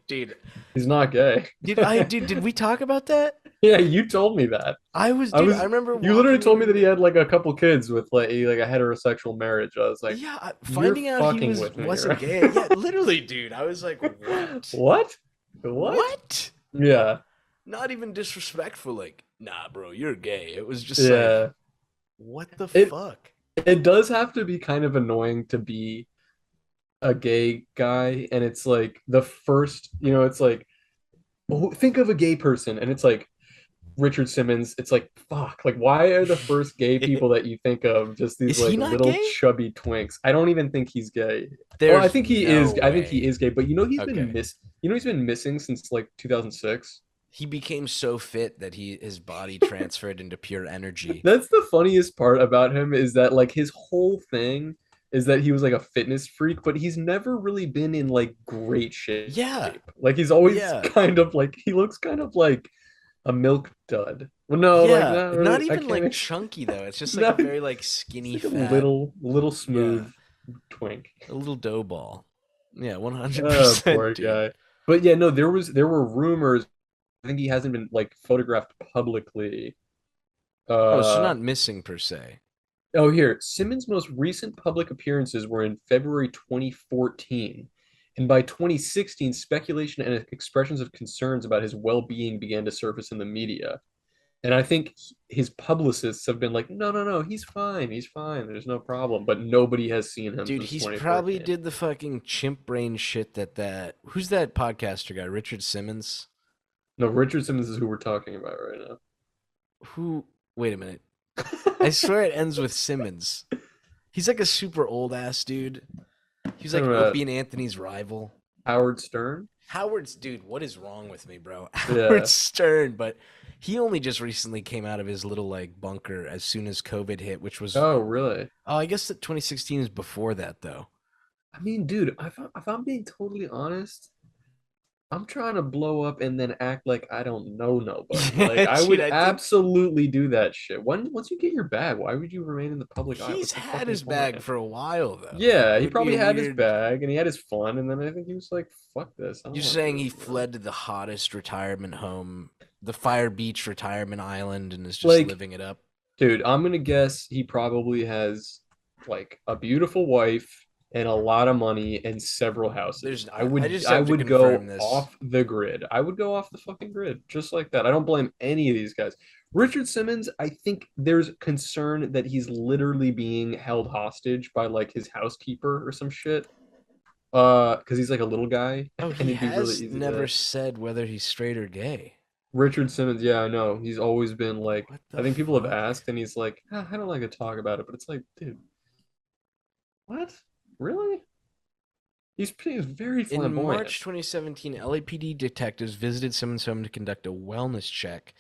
dude, He's not gay. did we talk about that? Yeah, you told me that. I Dude, I was remember you literally walking told me that he into, had like a couple kids with like a heterosexual marriage. I was like, yeah, you're finding out he fucking with me, wasn't right? gay. Yeah, literally, dude. I was like, what? What? What? What? Yeah. Not even disrespectful, like, nah, bro, you're gay. It was just like, Yeah. what the It fuck? it does have to be kind of annoying to be a gay guy, and it's like the first, it's like, oh, think of a gay person, and it's like Richard Simmons. It's like, fuck, like why are the first gay people that you think of just these Is he like not little gay? chubby twinks? I don't even think he's gay. Well, There's no I think he way. is gay, but Okay. he's been missing since like 2006. He became so fit that his body transferred into pure energy. That's the funniest part about him, is that like his whole thing is that he was like a fitness freak, but he's never really been in like great shape. Yeah. Like he's always Yeah. kind of like, he looks kind of like a milk dud. Well, no, like Yeah. not Not really. I even can't. like chunky though. It's just like a Not, very like it's skinny like a fat. little Yeah. smooth twink. A little dough ball. Yeah, Oh, 100%, poor dude. guy. But yeah, no, there were rumors. I think he hasn't been like photographed publicly. Oh, so Uh not missing per se. oh, here. Simmons' most recent public appearances were in February 2014. And by 2016, speculation and expressions of concerns about his well-being began to surface in the media. And I think his publicists have been like, no, no, no, he's fine. He's fine. There's no problem. But nobody has seen him Dude, since he's probably 2014. did the fucking chimp brain shit that who's that podcaster guy? Richard Simmons? No, Richard Simmons is who we're talking about right Who wait a minute. now. I swear it ends with Simmons. He's like a super old ass dude. He's Talking like about Opie and Anthony's rival. Howard Stern. Howard's dude, what is wrong with me, bro? Howard Yeah. Stern, but he only just recently came out of his little like bunker as soon as COVID hit, which was Oh, really? I guess that 2016 is before that though. I mean, dude, if I'm being totally honest, I'm trying to blow up and then act like I don't know nobody. Like Yeah, I dude, would I think absolutely do that shit. Once you get your bag, why would you remain in the public eye? he's What's the had fucking his bag point? for a while though. Yeah, It he would be probably a had his weird. bag and he had his fun, and then I think he was like, "Fuck this, I don't You're want to do saying this he anymore." fled to the hottest retirement home, the Fire Beach retirement island, and is just Like, living it up. dude, I'm gonna guess he probably has like a beautiful wife and a lot of money and several houses. I just I have to would confirm go this. off the grid. I would go off the fucking grid just like that. I don't blame any of these guys. Richard Simmons, I think there's concern that he's literally being held hostage by like his housekeeper or some shit. Because he's like a little guy Oh, and he it'd be really has easy never to. said whether he's straight or gay. Richard Simmons, yeah, I know. He's always been like, What I the think people have fuck? asked, and he's like, "Ah, I don't like to talk about it," but it's like, dude, what? Really? He's very In flamboyant. March 2017, LAPD detectives visited Simmons' home to conduct a wellness check,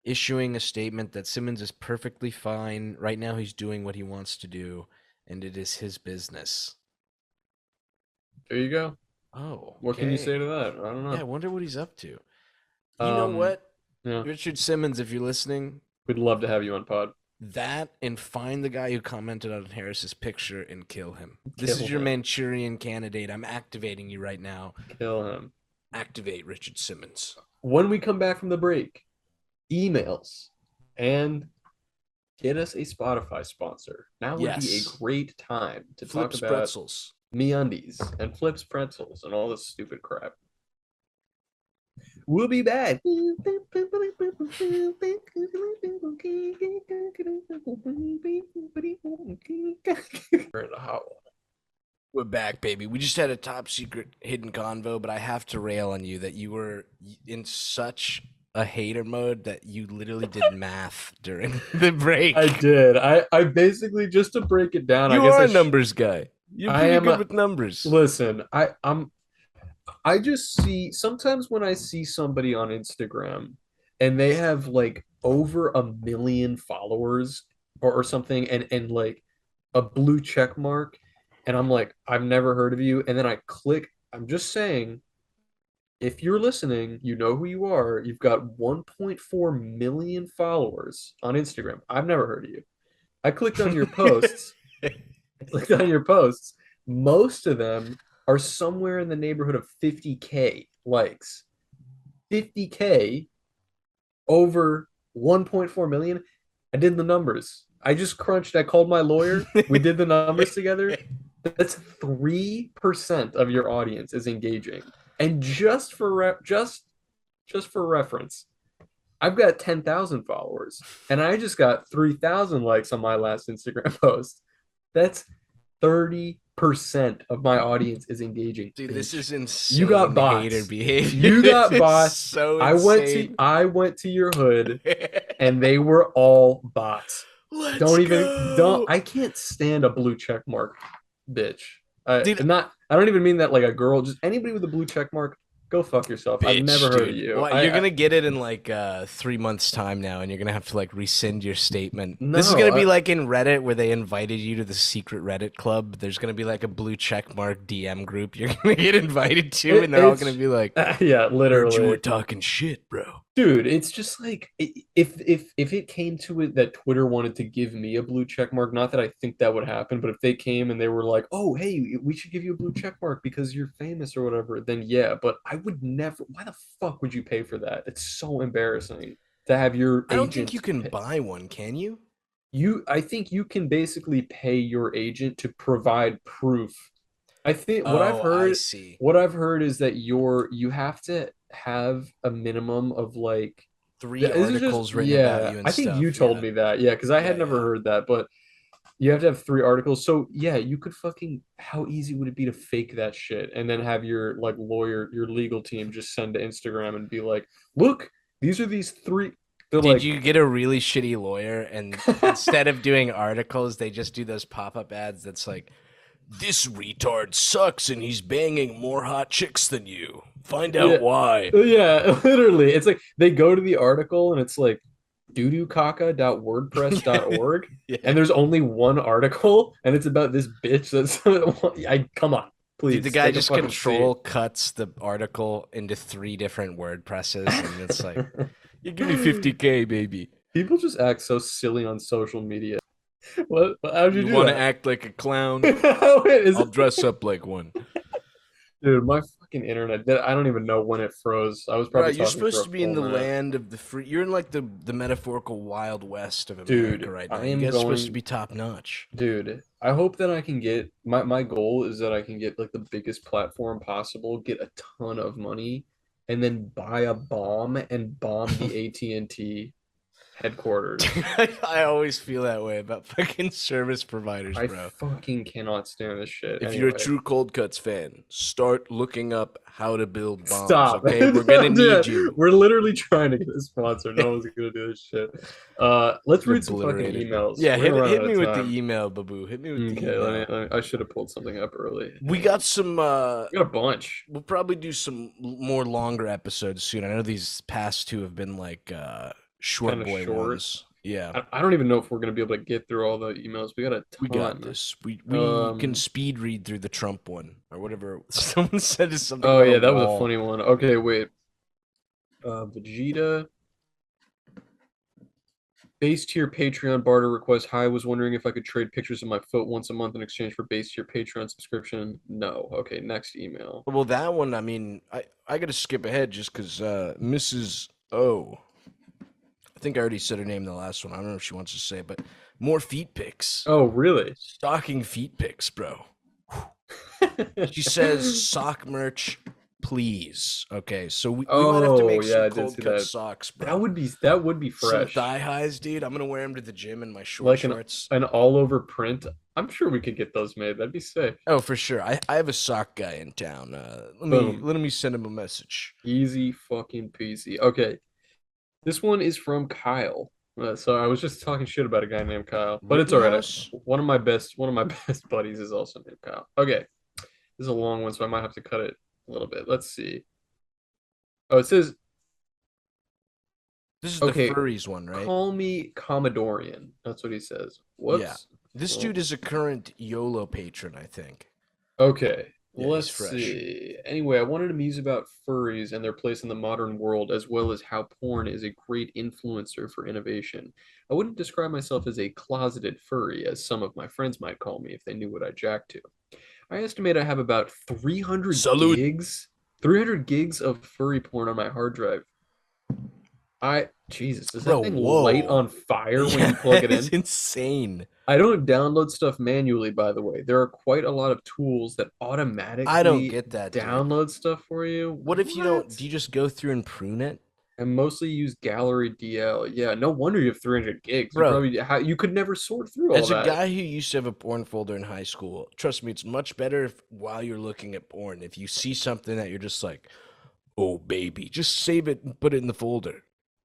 issuing a statement that Simmons is perfectly fine. Right now, he's doing what he wants to do, and it is his business. There you go. Oh, What can you say okay. to that? I don't Yeah, I know. wonder what he's up to. You know Um, what? yeah, Richard Simmons, if you're listening, we'd love to have you on pod. that and find the guy who commented on Harris's picture and kill him. This Kill is your him. Manchurian candidate. I'm activating you right now. Kill him. Activate Richard Simmons. When we come back from the break, emails and get us a Spotify sponsor. Now would be a Yes. great time to talk Flips about pretzels. MeUndies and Flips pretzels and all this stupid crap. We'll be back. We're in the hot one. We're back, baby. We just had a top secret hidden convo, but I have to rail on you that you were in such a hater mode that you literally did math during the break. I did. I basically, just to break it down, I You guess are a numbers guy. You're I pretty am good a, with numbers. listen, I just see sometimes when I see somebody on Instagram and they have like over 1 million followers or something, and like a blue check mark, and I'm like, I've never heard of you. And then I click, I'm just saying, if you're listening, you know who you are. You've got 1.4 million followers on Instagram. I've never heard of you. I clicked on your posts. I clicked on your posts. Most of them are somewhere in the neighborhood of 50K likes. 50K over 1.4 million. I did the numbers. I just crunched. I called my lawyer. We did the numbers together. That's 3% of your audience is engaging. And just for reference, I've got 10,000 followers and I just got 3,000 likes on my last Instagram post. That's 30% of my audience is engaging. Dude, this Bitch. is You got insane hater bots. behavior. You This got is bots. so I went to insane. I went to your hood and they were all bots. Let's Don't go. I can't stand a blue check mark, bitch. Dude, I don't even mean that like a girl, just anybody with a blue check mark, go fuck yourself. I've never bitch, heard of dude. you. Well, you're gonna get it in like 3 months time now, and you're gonna have to like rescind your statement. This is No, gonna be like in Reddit where they invited you to the secret Reddit club. There's gonna be like a blue check mark DM group you're gonna get invited to, and they're all gonna it's be like, yeah, "Heard you were literally. talking shit, bro." Dude, it's just like if it came to it that Twitter wanted to give me a blue check mark, not that I think that would happen, but if they came and they were like, "Oh, hey, we should give you a blue check mark because you're famous or whatever," then yeah, but I would never. Why the fuck would you pay for that? It's so embarrassing to have your I don't think you agent can pay. buy one, can you? I think you can basically pay your agent to provide proof. I think Oh, I see. what I've heard is that you have to have a minimum of like Three this is just articles written about yeah, you and I think you stuff. told Yeah, me that. Yeah, because I had yeah, never yeah. heard that, but you have to have three articles. So yeah, you could fucking how easy would it be to fake that shit and then have your like lawyer, your legal team just send to Instagram and be like, look, these are these three. They're Did like you get a really shitty lawyer and instead of doing articles, they just do those pop-up ads that's like, this retard sucks and he's banging more hot chicks than you. Find out yeah, why. yeah, literally. It's like they go to the article and it's like doodoocaca.wordpress.org Yeah. and there's only one article and it's about this bitch that's I come on, Dude, the please guy take a just fucking seat. control cuts the article into 3 different WordPresses and it's like, you give me 50K, baby. People just act so silly on social media. What? How'd you You do want to that? act like a clown? Wait, is I'll it? dress up like one. Dude, my fucking internet. I don't even know when it froze. I was Bro, probably you're talking for supposed a to be in full the minute. land of the free. You're in like the metaphorical wild west of America Dude, right now. I You am guys are supposed to going. be top notch. Dude, I hope that I can get my goal is that I can get like the biggest platform possible, get a ton of money, and then buy a bomb and bomb the AT&T headquarters. I always feel that way about fucking service providers, I bro. fucking cannot stand this shit. If you're a Anyway, true Cold Cuts fan, start looking up how to build bombs, stop. okay? We're gonna Don't do need it. you. We're literally trying to get a sponsor. No one's gonna do this shit. Let's Get read some fucking obliterated. emails. Yeah, We're gonna run hit out me of with the time. email, Babu. Hit me with the Okay, email. I should have pulled something up early. We got some We got a bunch. we'll probably do some more longer episodes soon. I know these past two have been like Kind short of boy short. ones. Yeah. I don't even know if we're gonna be able to get through all the emails. We got a We got ton. this. We can speed read through the Trump one or whatever. Someone said it's something Oh about a yeah, that was a wall. funny one. Okay, wait. Vegeta base tier Patreon barter request. Hi, I was wondering if I could trade pictures of my foot once a month in exchange for base tier Patreon subscription. No. Okay, next email. Well, that one, I mean, I got to skip ahead just because Mrs. O. I think I already said her name in the last one. I don't know if she wants to say it, but more feet pics. Oh, really? Stocking feet pics, bro. She says sock merch, please. Okay, so we might have to Oh, make yeah, some I did cold see cut that. socks, That bro. would be Some fresh. thigh highs, dude. I'm gonna wear them to the gym in my short Like shorts. an all over print. I'm sure we could get those made. That'd be sick. Oh, for sure. I have a sock guy in town. Boom. Let me send him a message. Easy fucking peasy. Okay. This one is from Kyle. So I was just talking shit about a guy named Kyle, but it's all right. Rittenhouse? One of my best buddies is also named Kyle. Okay. This is a long one, so I might have to cut it a little bit. Let's see. Oh, it says, This is the okay, furries one, right? call me Commodorian. That's what he says. Yeah. Whoops. This Well, dude is a current YOLO patron, I think. okay. Yeah, he's Let's fresh. see. Anyway, I wanted to muse about furries and their place in the modern world, as well as how porn is a great influencer for innovation. I wouldn't describe myself as a closeted furry, as some of my friends might call me if they knew what I jacked to. I estimate I have about 300 Salute. gigs, 300 gigs of furry porn on my hard drive. Jesus, does that Bro, thing light whoa. on fire when Yeah, you plug it it's in? insane. I don't download stuff manually, by the way. There are quite a lot of tools that I don't automatically get that, dude. download stuff for you. What if you don't? What? Do you just go through and prune it? I mostly use Gallery DL. Yeah, no wonder you have 300 gigs. Bro, You could never sort through all as a that. guy who used to have a porn folder in high school, trust me, it's much better if while you're looking at porn, if you see something that you're just like, oh baby, just save it and put it in the folder.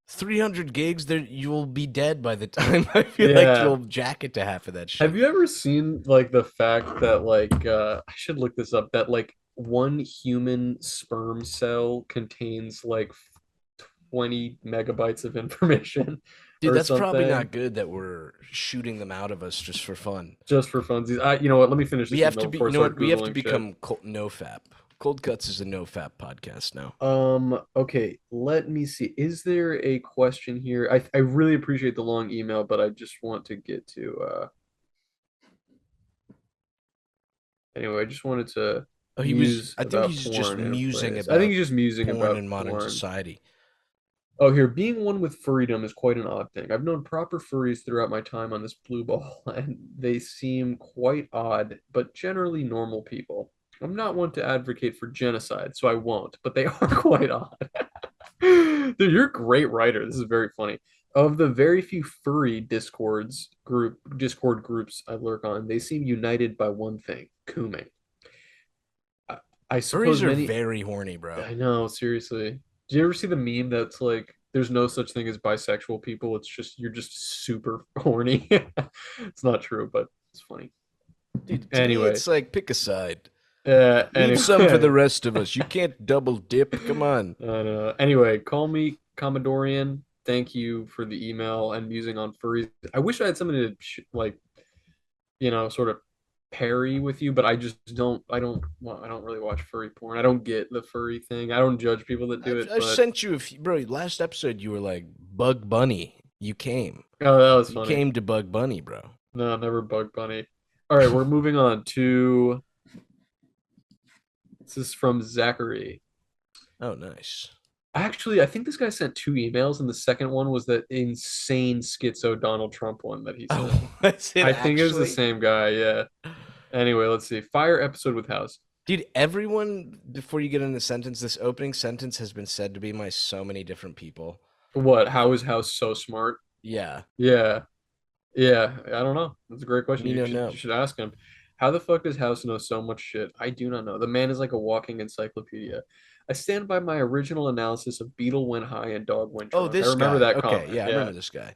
300 gigs, there you'll be dead by the time I feel like Yeah. you'll jack it to half of that Have shit. you ever seen like the fact that I should look this up, that like one human sperm cell contains like 20 megabytes of information Dude, or that's probably something? not good that we're shooting them out of us just for fun. Just for funsies. You know what? Let me finish We this have to email be, before I you know what? start We have to Googling shit. become no fap. Cold Cuts is a no fap podcast now. Okay, let me see. Is there a question here? I really appreciate the long email, but I just want to get to anyway, I just wanted to Oh, muse I think about he's just porn in a musing place. I think about he's just musing porn about in modern porn. society. Oh, here, being one with freedom is quite an odd thing. I've known proper furries throughout my time on this blue ball, and they seem quite odd, but generally normal people. I'm not one to advocate for genocide, so I won't, but they are quite odd. Dude, you're a great writer. This is very funny. Of the very few furry Discord groups I lurk on, they seem united by one thing, cooming. I, I Furries suppose are many, very horny, bro. I know, seriously. Do you ever see the meme that's like, there's no such thing as bisexual people. It's just, you're just super horny. It's not true, but it's funny. Dude, to me, Anyway, it's like pick a side. Leave some for the anyway, rest of us. You can't double dip. Come on. anyway, call me Commodorian. Thank you for the email and musing on furries. I wish I had something to sort of parry with you, but I just don't. I don't really watch furry porn. I don't get the furry thing. I don't judge people that do it, I've but sent you a few, bro. Last episode, you were like Bug Bunny. You came. oh, that was You funny. came to Bug Bunny, bro. No, never Bug Bunny. All right, we're moving on to this is from Zachary. Oh, nice. Actually, I think this guy sent two emails, and the second one was that insane schizo Donald Trump one that he sent. Oh, was it I think it was the actually? same guy, yeah. Anyway, let's see. Fire episode with House. Dude, everyone, before you get into the sentence, this opening sentence has been said to be by so many different people. What? How is House so smart? Yeah. Yeah. Yeah, I don't know. That's a great question. Me no You know. should ask him. How the fuck does House know so much shit? I do not know. The man is like a walking encyclopedia. I stand by my original analysis of Beetle went high and Dog went Oh, drunk. I this remember guy. that Okay, comment. yeah, I Yeah. remember this guy.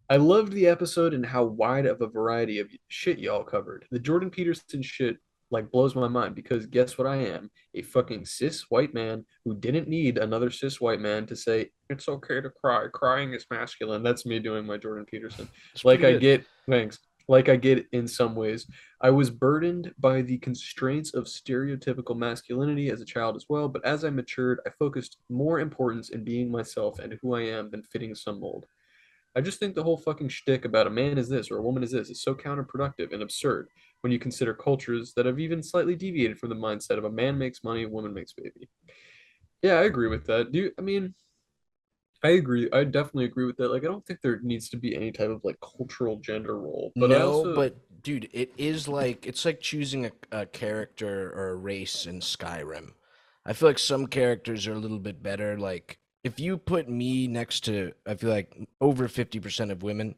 I loved the episode and how wide of a variety of shit y'all covered. The Jordan Peterson shit like blows my mind because guess what I am? A fucking cis white man who didn't need another cis white man to say it's okay to cry. Crying is masculine. That's me doing my Jordan Peterson. It's Like pretty I good. get thanks. Like I get in some ways. I was burdened by the constraints of stereotypical masculinity as a child as well, but as I matured, I focused more importance in being myself and who I am than fitting some mold. I just think the whole fucking shtick about a man is this or a woman is this is so counterproductive and absurd when you consider cultures that have even slightly deviated from the mindset of a man makes money, a woman makes baby. Yeah, I agree with that. I mean, I agree. I definitely agree with that. Like, I don't think there needs to be any type of like cultural gender role, but I No, also, but dude, it is like it's like choosing a character or a race in Skyrim. I feel like some characters are a little bit better. Like if you put me next to, I feel like over 50% of women,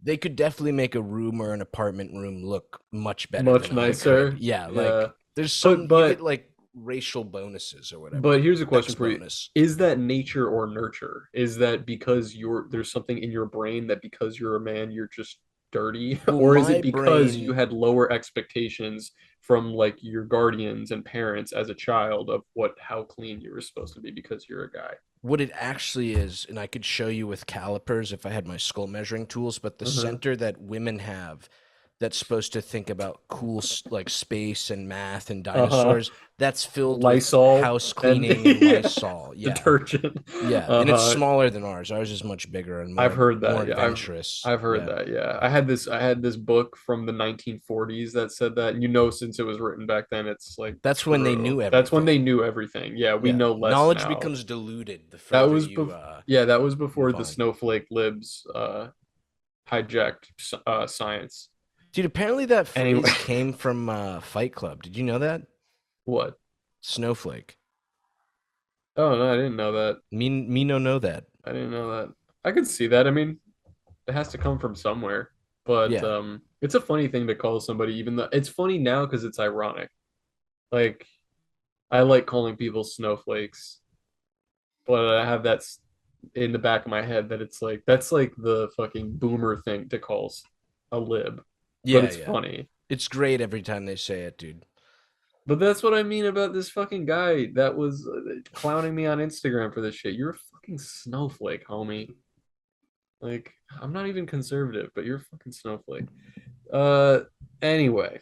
they could definitely make a room or an apartment room look much better much than I could. nicer. Yeah, Yeah. like there's But some you get but like racial bonuses or whatever. but here's a Sex question for you. bonus. Is that nature or nurture? Is that because there's something in your brain that because you're a man, you're just dirty? Well, Or is my it because you brain had lower expectations from like your guardians and parents as a child of how clean you were supposed to be because you're a guy? what it actually is, and I could show you with calipers if I had my skull measuring tools, but the Uh-huh. center that women have, that's supposed to think about cool like space and math and Uh-huh. dinosaurs. That's filled with Lysol house and cleaning and yeah, Lysol. Yeah. detergent. Yeah, and it's Uh-huh. smaller than ours. Ours is much bigger and I've heard more that. Yeah, adventurous. I've heard Yeah. that. Yeah. I had this book from the 1940s that said that. And since it was written back then, it's like That's when they true. knew That's when they everything. knew everything. Yeah, we Yeah. know less Knowledge now. becomes diluted the That further was you bef yeah, that was before move the on. snowflake libs hijacked science. Dude, apparently that Anyway, phrase came from Fight Club. Did you know that? what? Snowflake. Oh no, I didn't know that. Me no know that. I didn't know that. I could see that. I mean, it has to come from somewhere. But Yeah. it's a funny thing to call somebody, even though it's funny now because it's ironic. Like I like calling people snowflakes, but I have in the back of my head that it's like that's like the fucking boomer thing to call a lib, but Yeah, it's yeah. funny. It's great every time they say it, dude. But that's what I mean about this fucking guy that was clowning me on Instagram for this shit. You're a fucking snowflake, homie. Like, I'm not even conservative, but you're a fucking snowflake. Uh, anyway,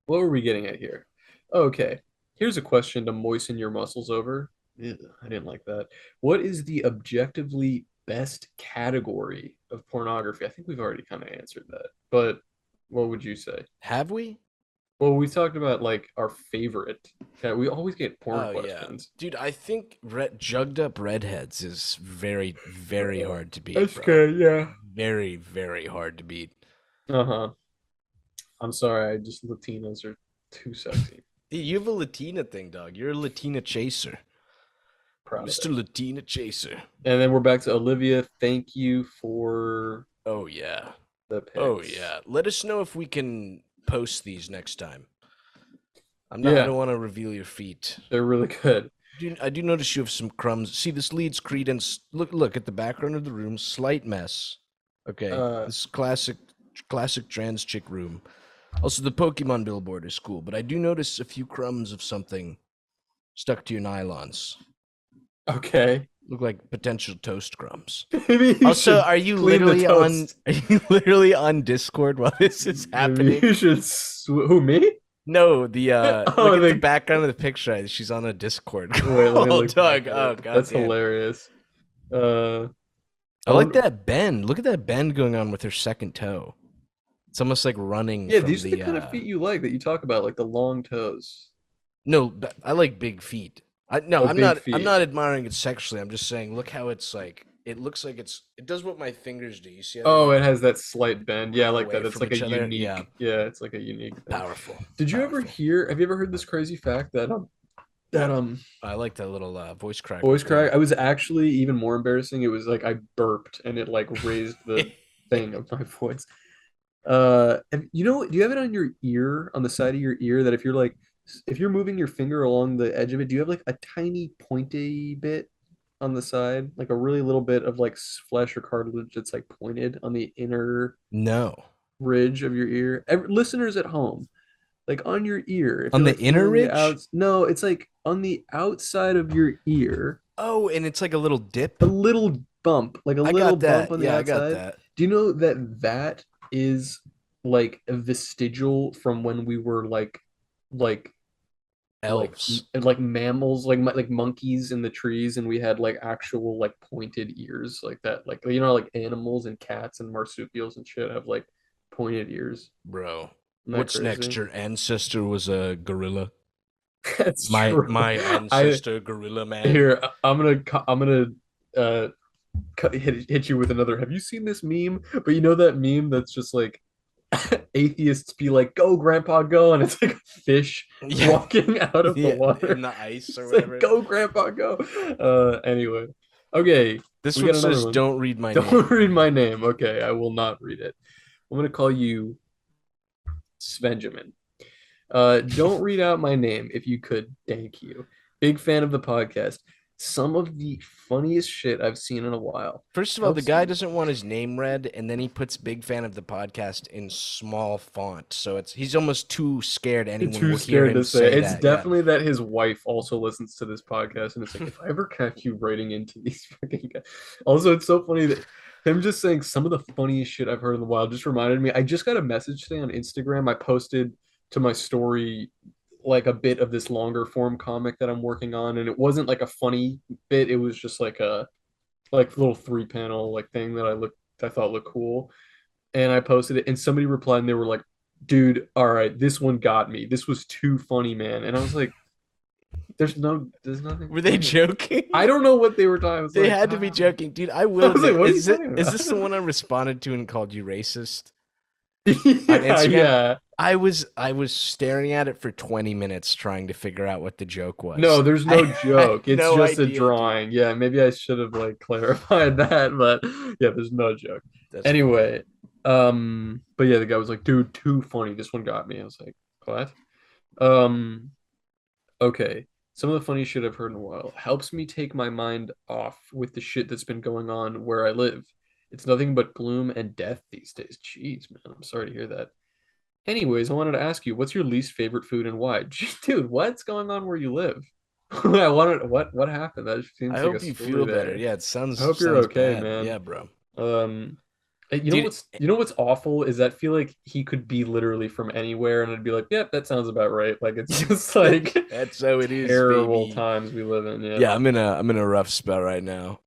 what were we getting at here? Okay, here's a question to moisten your muscles over. Ew, I didn't like that. What is the objectively best category of pornography? I think we've already kind of answered that, but what would you say? Have we? Well, we talked about like our favorite. Okay, we always get porn Oh yeah. questions. Dude, I think jugged up redheads is very, very hard to beat, That's bro. good, yeah. Very, very hard to beat. Uh-huh. I'm sorry, I just Latinas are too sexy. Dude, you have a Latina thing, dog. You're a Latina chaser. Proud of Mr. it. Latina chaser. And then we're back to Olivia. Thank you for Oh yeah. the Oh pics. yeah. Let us know if we can post these next time. I Yeah, don't want to reveal your feet. they're really good. I do notice you have some crumbs. See, this leads credence. Look at the background of the room. Slight mess. Okay, Uh, this is classic trans chick room. Also, the Pokemon billboard is cool, but I do notice a few crumbs of something stuck to your nylons. okay. Look like potential toast crumbs. Maybe you Also, should clean the toast. are you literally on Discord while this is Maybe happening? you should who me? No, the look Oh, at the background of the picture. She's on a Discord wait, let me call, look back dog. at Oh it. That's goddamn. hilarious. Uh, I I like wonder. that bend. Look at that bend going on with her second toe. It's almost like running Yeah, from these are the the kind of feet you like that you talk about, like the long toes. no, I like big feet. Oh, big I'm feet. not admiring it sexually. I'm just saying look how it's like it looks like it does what my fingers do. You see how they Oh, like it has that slight bend. Yeah, I run like away that. That's from like a each other? Yeah. unique. Yeah, it's like a unique thing. Powerful. Did you ever Powerful. hear? Have you ever heard this crazy fact that I like that little voice crack voice right there. crack? I was actually even more embarrassing. It was like I burped and it like raised the thing of my voice. Do you have it on your ear, on the side of your ear, that if you're moving your finger along the edge of it, do you have like a tiny pointy bit on the side, like a really little bit of like flesh or cartilage that's like pointed on the inner No. ridge of your ear? Listeners at home, like on your ear, if On you're the like inner feeling the ridge? outs, no, it's like on the outside of your ear, Oh, and it's like a little dip. a little bump, like a I little got bump that. on the Yeah, I got outside. that. Do you know that that is like a vestigial from when we were like Elves. like mammals, like monkeys in the trees, and we had like actual like pointed ears like that, like like animals and cats and marsupials and shit have like pointed ears. Bro. Isn't that What's next? crazy? Your ancestor was a gorilla. That's true. My I ancestor gorilla man. Here, I'm gonna uh hit you with another. Have you seen this meme? But you know that meme that's just like atheists be like, "Go, Grandpa, go," and it's like a fish Yeah. walking out of the Yeah, in water. the ice or It's like, whatever. "Go, Grandpa, go." Anyway, okay, This we one got another says one. don't read my Don't name. read my name. Okay, I will not read it. I'm gonna call you Svenjamin. Don't read out my name if you could. Thank you. Big fan of the podcast. Some of the funniest shit I've seen in a while. First of all, the Helps guy me. doesn't want his name read, and then he puts "big fan of the podcast" in small font, so he's almost too scared anyone Too will hear scared him to say. say It's that. Yeah, definitely that his wife also listens to this podcast, and it's like if I ever catch you writing into these fucking guys. Also, it's so funny that him just saying some of the funniest shit I've heard in the wild just reminded me. I just got a message today on Instagram. I posted to my story like a bit of this longer form comic that I'm working on, and it wasn't like a funny bit. It was just like a little 3 panel like thing that I thought looked cool. And I posted it, and somebody replied, and they were like, "Dude, all right, this one got me. This was too funny, man." And I was like, there's nothing Were they funny." I joking? don't know what they were talking. I was They like, had to be joking, dude. I I will was like, admit, what are you talking is about? this the one I responded to and called you racist on Yeah, Instagram? yeah. I was staring at it for 20 minutes trying to figure out what the joke No, was. there's I no had joke. It's no just a idea, dude. drawing. Yeah, maybe I should have like clarified that, but yeah, there's no joke. That's funny. Anyway, but yeah, the guy was like, dude, too funny. This one got me. I was like, what? Um, okay. Some of the funny shit I've heard in a while helps me take my mind off with the shit that's been going on where I live. It's nothing but gloom and death these days. Jeez, man, I'm sorry to hear that. Anyways, I wanted to ask you, what's your least favorite food and why? Dude, what's going on where you live? I wanted what happened? That I seems like a hope you story feel better. there. Yeah, it I sounds hope you're sounds okay, bad. man. Yeah, bro. Um, Dude, you know what's awful is that I feel like he could be literally from anywhere, and I'd be like, yep, that sounds about right. Like it's just like that's how it is, terrible baby. times we live in. Yeah, Yeah, I'm in a rough spell right now.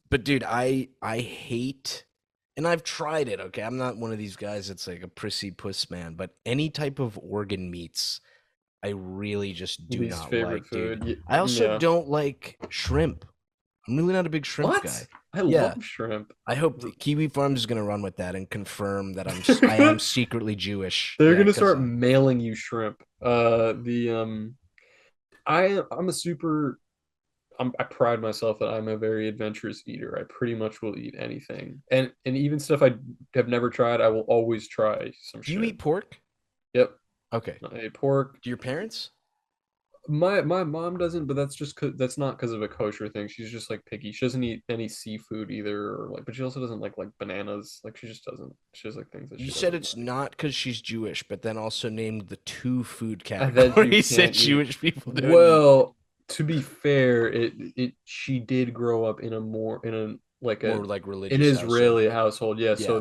But dude, I hate, and I've tried it. Okay, I'm not one of these guys that's like a prissy puss man, but any type of organ meats, I really just do least not favorite like, dude. food. I also Yeah. don't like shrimp. I'm really not a big shrimp What? guy. I Yeah, love shrimp. I hope the Kiwi Farms is gonna run with that and confirm that I am secretly Jewish. They're Yeah, gonna because start mailing you shrimp. The I'm a super I pride myself that I'm a very adventurous eater. I pretty much will eat anything, and even stuff I have never tried. I will always try some do you shit. eat pork? Yep, Okay. I ate pork. Do your parents? My mom doesn't, but that's not because of a kosher thing. She's just like picky. She doesn't eat any seafood either, or like, but she also doesn't like bananas. Like she just doesn't. She has like things that You she said doesn't it's like. not because she's Jewish, but then also named the two food And then you categories that can't eat. Jewish people don't eat. Well, to be fair, it she did grow up in a more in a like a More like an religious household. Israeli household. Yeah, Yeah,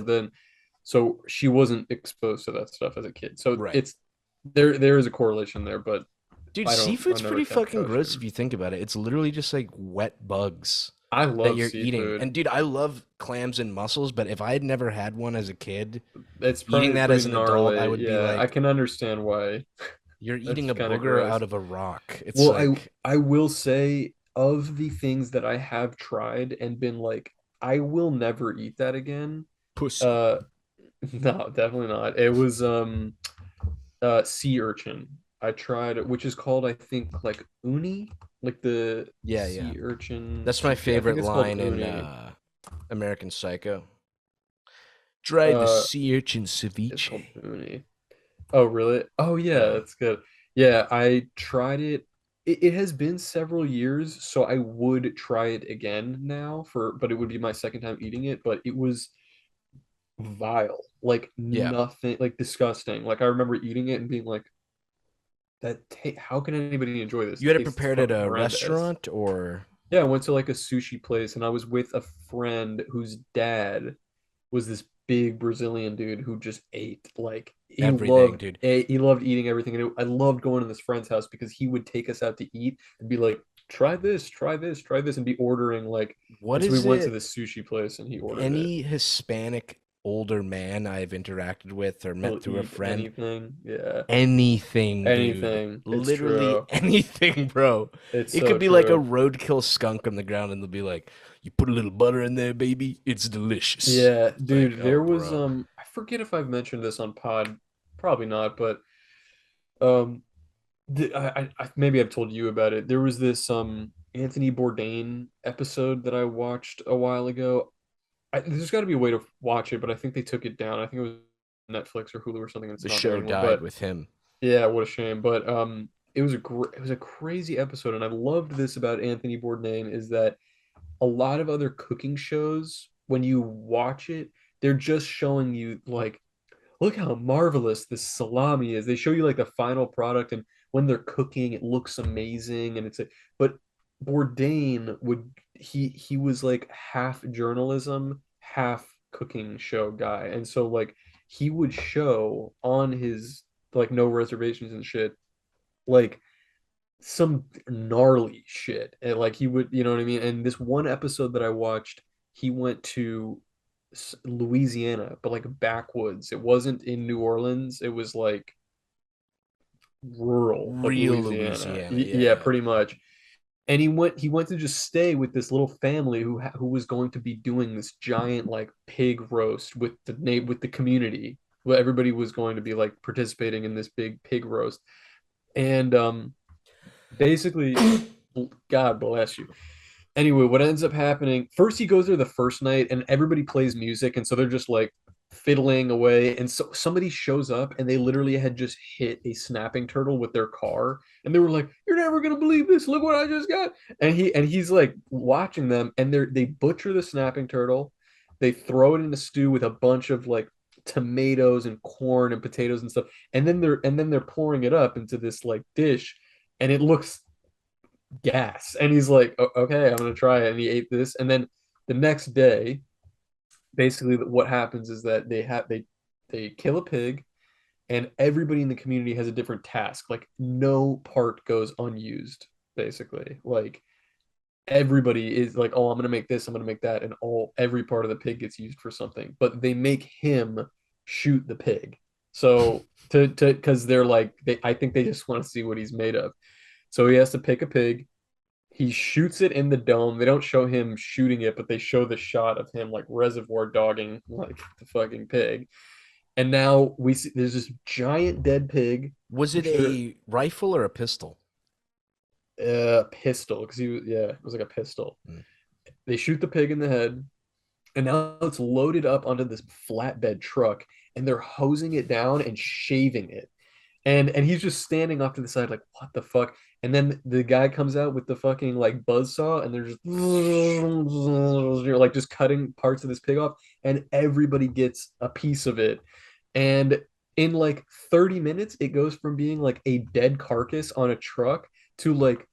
so she wasn't exposed to that stuff as a kid. So right. it's there is a correlation there, but Dude, I seafood's never pretty kept fucking gross kosher. if you think about it. It's literally just like wet bugs I that love you're eating. seafood. And dude, I love clams and mussels, but if I had never had one as a kid, It's eating probably that pretty as an adult, I gnarly. would be Yeah, I like, can understand why. you're eating That's a kind of booger out gross. of a rock. It's Well, like, I will say of the things that I have tried and been like, I will never eat that again. pussy. Uh, no, definitely not. It was sea urchin. I tried it, which is called I think like uni, like the Yeah, yeah. sea urchin That's my sushi. I think favorite it's called line in uni. American Psycho. Try the Uh, sea urchin it's called ceviche. uni. Oh, really? Oh, yeah, Yeah. that's good. Yeah, I tried it. It has been several years, so I would try it again now but it would be my second time eating it, but it was vile, like Yeah. nothing, like disgusting. Like I remember eating it and being like, how can anybody enjoy this? You had it Tastes prepared at fucking a horrendous. restaurant or Yeah, I went to like a sushi place and I was with a friend whose dad was this big Brazilian dude who just ate like everything, dude. he loved eating everything, and I loved going to this friend's house because he would take us out to eat and be like, try this, try this, try this, and be ordering like. What And so we is went to it? this sushi place and he ordered it. Any Hispanic older man I've interacted with or met He'll through a eat friend, anything. Yeah, anything, dude. anything. It's Literally true. anything, bro. It's It so could be like a true. roadkill skunk on the ground, and they'll be like, "You put a little butter in there, baby. It's delicious." Yeah, It's like, dude. oh, There was bro. I forget if I've mentioned this on pod, probably not, but um maybe I've told you about it. There was this Anthony Bourdain episode that I watched a while ago. There's got to be a way to watch it, but I think they took it down. I think it was Netflix or Hulu or something, and it's The not there show anymore. died But with him. yeah, what a shame. But it was a crazy episode, and I loved this about Anthony Bourdain is that a lot of other cooking shows, when you watch it, they're just showing you like, look how marvelous this salami is. They show you like the final product, and when they're cooking, it looks amazing, and but Bourdain would he was like half journalism, half cooking show guy. And so like he would show on his like no reservations and shit, like some gnarly shit. And like he would, you know what I mean? And this one episode that I watched, he went to Louisiana, but like backwoods. It wasn't in New Orleans. It was like rural, like Real Louisiana. Louisiana. Yeah, Yeah, yeah. pretty much. And he went to just stay with this little family who was going to be doing this giant like pig roast with the community. Where everybody was going to be like participating in this big pig roast. And basically, God bless you. Anyway, what ends up happening, first he goes there the first night and everybody plays music, and so they're just like fiddling away, and so somebody shows up and they literally had just hit a snapping turtle with their car, and they were like, "You're never gonna believe this, look what I just got." And he's like watching them, and they butcher the snapping turtle, they throw it in a stew with a bunch of like tomatoes and corn and potatoes and stuff, and then they're pouring it up into this like dish, and it looks gas. And he's like, Okay, I'm gonna try it." And he ate this, and then the next day, basically, what happens is that they kill a pig, and everybody in the community has a different task. Like no part goes unused. Basically, like everybody is like, "Oh, I'm gonna make this, I'm gonna make that," and every part of the pig gets used for something. But they make him shoot the pig. So to because they're like I think they just want to see what he's made of. So he has to pick a pig, he shoots it in the dome. They don't show him shooting it, but they show the shot of him like reservoir dogging like the fucking pig. And now we see there's this giant dead pig, Was it which they're a rifle or a pistol? pistol because yeah, it was like a pistol. Hmm. They shoot the pig in the head, and now it's loaded up onto this flatbed truck, and they're hosing it down and shaving it. And he's just standing off to the side like, what the fuck? And then the guy comes out with the fucking like buzz saw, and they're just like just cutting parts of this pig off, and everybody gets a piece of it. And in like 30 minutes it goes from being like a dead carcass on a truck to like,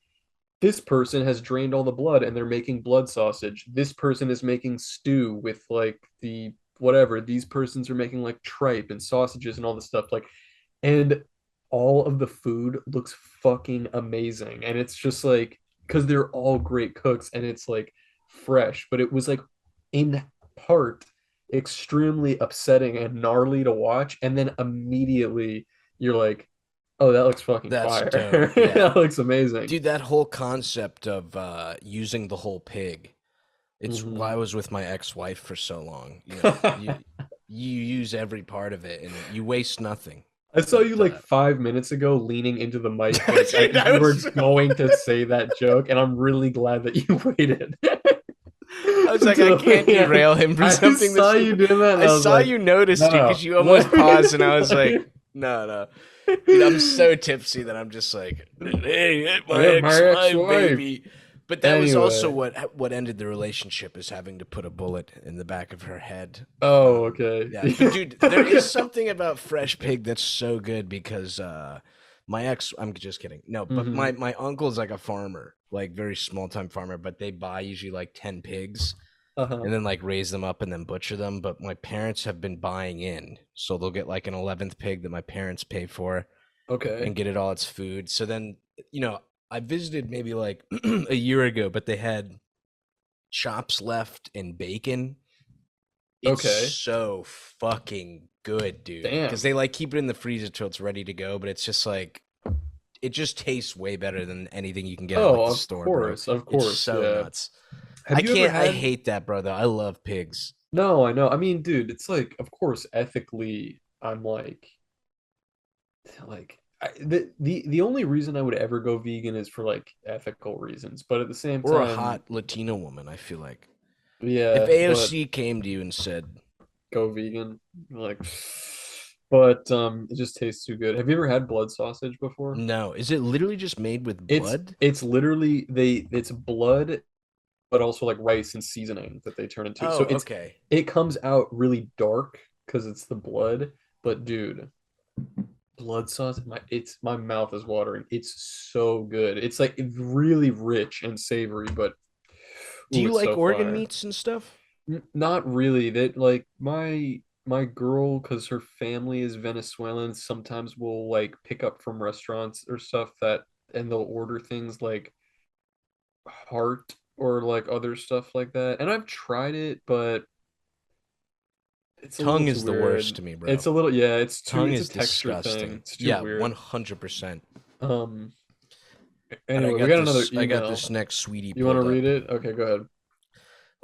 this person has drained all the blood and they're making blood sausage. This person is making stew with like the whatever. These persons are making like tripe and sausages and all this stuff. Like, and all of the food looks fucking amazing. And it's just like, because they're all great cooks and it's like fresh, but it was like in part extremely upsetting and gnarly to watch. And then immediately you're like, oh, that looks fucking That's fire. dope. Yeah. That looks amazing. Dude, that whole concept of using the whole pig. It's why Mhm. I was with my ex-wife for so long. You know, you use every part of it and you waste nothing. I saw But you like 5 minutes ago leaning into the mic like dude, I you were was going to say that joke, and I'm really glad that you waited. I was like, I Until can't the end. derail him for I something saw that's you doing that, and I I was saw like, you notice, dude, because no, you almost let paused, and I was me, like, no, no. Dude, I'm so tipsy that I'm just like, hey, my yeah, my ex-wife, ex-wife. baby. But that was also Anyway, what ended the relationship, is having to put a bullet in the back of her head. oh, okay. Yeah, but dude, there is something about fresh pig that's so good because my ex, I'm just kidding. No, but Hmm. my uncle's like a farmer, like very small time farmer, but they buy usually like 10 pigs Uh-huh. and then like raise them up and then butcher them. But my parents have been buying in, so they'll get like an 11th pig that my parents pay for Okay. and get it all its food. So then, I visited maybe like a year ago, but they had chops left and bacon. It's Okay. so fucking good, dude. Because Damn. they like keep it in the freezer till it's ready to go, but it's just like it just tastes way better than anything you can get at like Oh, the of store, bro. course. Of It's course. so Yeah. nuts. Have you ever I had hate that, bro, though. I love pigs. No, I know. I mean, dude, it's like, of course, ethically, I'm the only reason I would ever go vegan is for like ethical reasons, but at the same Or a time, hot Latina woman, I feel like. If yeah, but AOC came to you and said, go vegan, like, but it just tastes too good. Have you ever had blood sausage before? no, is it literally just made with It's blood? it's literally it's blood, but also like rice and seasoning that they turn into. So Oh, it's okay. it comes out really dark because it's the blood, but dude, blood sauce, my mouth is watering. It's so good. It's like really rich and savory, but Do ooh, you it's like so organ fire. meats and stuff? Not really. That like my girl, because her family is Venezuelan, sometimes will like pick up from restaurants or stuff that, and they'll order things like heart or like other stuff like that. And I've tried it, but it's a little Tongue too is the worst weird. to me, bro. It's a little, yeah, Tongue it's a is texture thing. disgusting. It's too Yeah, weird. 100%. Um, All right, anyway, we got another I got this email. next sweetie You want to pulled read up. it? Okay, go ahead.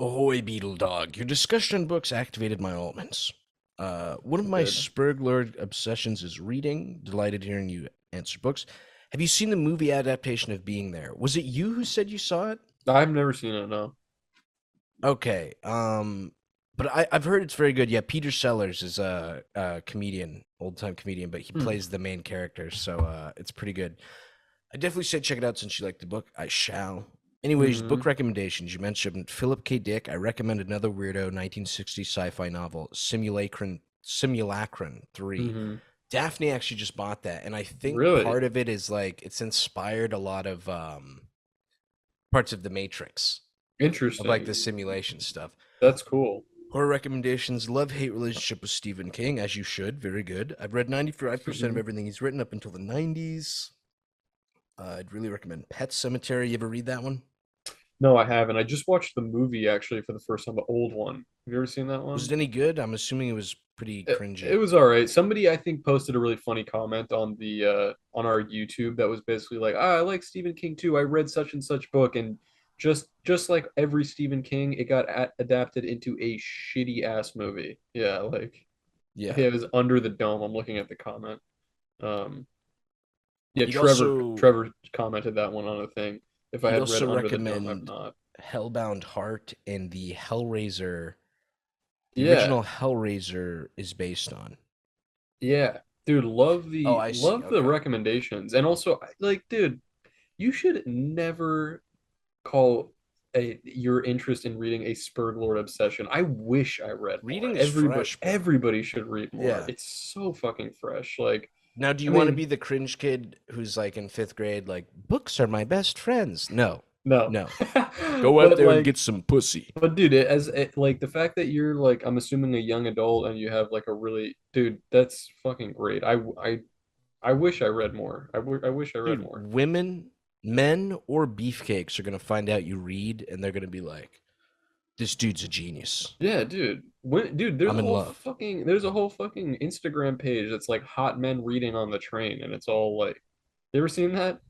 Ahoy, Beetle Dog. Your discussion books activated my elements. One of my Good. Spurglord obsessions is reading. Delighted hearing you answer books. Have you seen the movie adaptation of Being There? Was it you who said you saw it? I've never seen it, no. Okay. But I've heard it's very good. Yeah, Peter Sellers is a comedian, old time comedian, but he Hmm. plays the main character, so it's pretty good. I definitely say check it out since you like the book. I shall. Anyways, Mm-hmm. book recommendations. You mentioned Philip K. Dick. I recommend another weirdo 1960s sci-fi novel, Simulacron 3. Mm-hmm. Daphne actually just bought that, and I think Really? part of it is like it's inspired a lot of parts of the Matrix, of like the Interesting. simulation stuff. That's cool. Horror recommendations. Love-hate relationship with Stephen King, as you should. Very good. I've read 95% of everything he's written up until the 90s. I'd really recommend Pet Cemetery. You ever read that one? No, I haven't. I just watched the movie actually for the first time, the old one. Have you ever seen that Was one? it any good? I'm assuming it was pretty It cringy. was all right. Somebody I think posted a really funny comment on the on our YouTube that was basically like, "Ah, I like Stephen King too. I read such and such book and just like every Stephen King, it got adapted into a shitty ass movie." Yeah, like Yeah. yeah, it was Under the Dome. I'm looking at the comment. Um yeah, He'd also Trevor commented that one on a thing. If I he'd had read also Under the Dome, I've recommend not. Hellbound Heart and the Hellraiser. The Yeah. original Hellraiser is based on. Yeah. Dude, Oh, I see. love the Okay. recommendations. And also like, dude, you should never call your interest in reading a Spurglord obsession. I wish I read more. Reading is fresh, bro. Everybody should read more. Yeah. It's so fucking fresh. Like, Now, do I you want to mean, be the cringe kid who's like in fifth grade, like, books are my best friends? No, no. no. Go out But there and like, get some pussy. but dude, like the fact that you're like, I'm assuming a young adult and you have like a really, dude, that's fucking great. I wish I read more. I wish I read Dude, more. women, men, or beefcakes are going to find out you read and they're going to be like, this dude's a genius. Yeah, dude. Dude, I'm in love. there's a whole fucking Instagram page that's like hot men reading on the train, and it's all like, you ever seen that?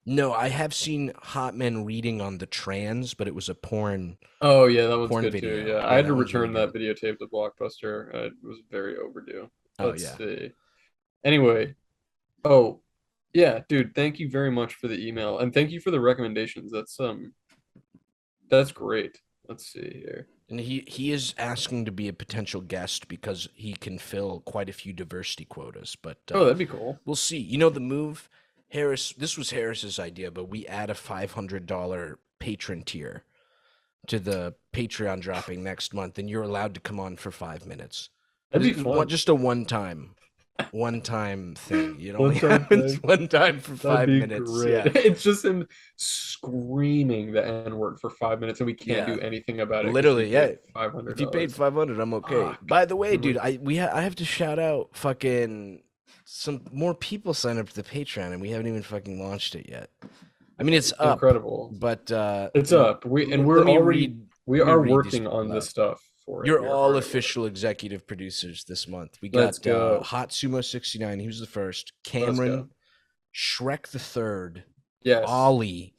No, I have seen hot men reading on the trans, but it was a Oh yeah, that one's porn good too. video. Yeah, I Yeah, had to that one's really return that good. videotape to Blockbuster. It was very overdue. Oh Let's yeah. see. Anyway, oh yeah, dude, thank you very much for the email and thank you for the recommendations. That's great. Let's see here. And he is asking to be a potential guest because he can fill quite a few diversity quotas, but Oh, that'd be cool. we'll see. You know the move, Harris. This was Harris's idea, but we add a $500 patron tier to the Patreon dropping next month, and you're allowed to come on for 5 minutes. But That'd be it's fun. just a one time thing. It One only time happens thing. one time for That'd five be minutes. great. Yeah, It's just him screaming the N word for 5 minutes, and we can't yeah, do anything about it because we literally, paid yeah. five hundred If you paid dollars. 500, I'm okay. Fuck. By the way, dude, Mhm. I have to shout out fucking some more people sign up to the Patreon, and we haven't even fucking launched it yet. I mean, it's up, Incredible. but It's up. We let me are read these working people on this out. stuff for it. You're We are all hard at work. official executive producers this month. We Let's got go. Hot Sumo 69. He was the first. Let's Cameron, go. Shrek the Third, Yes. Ollie,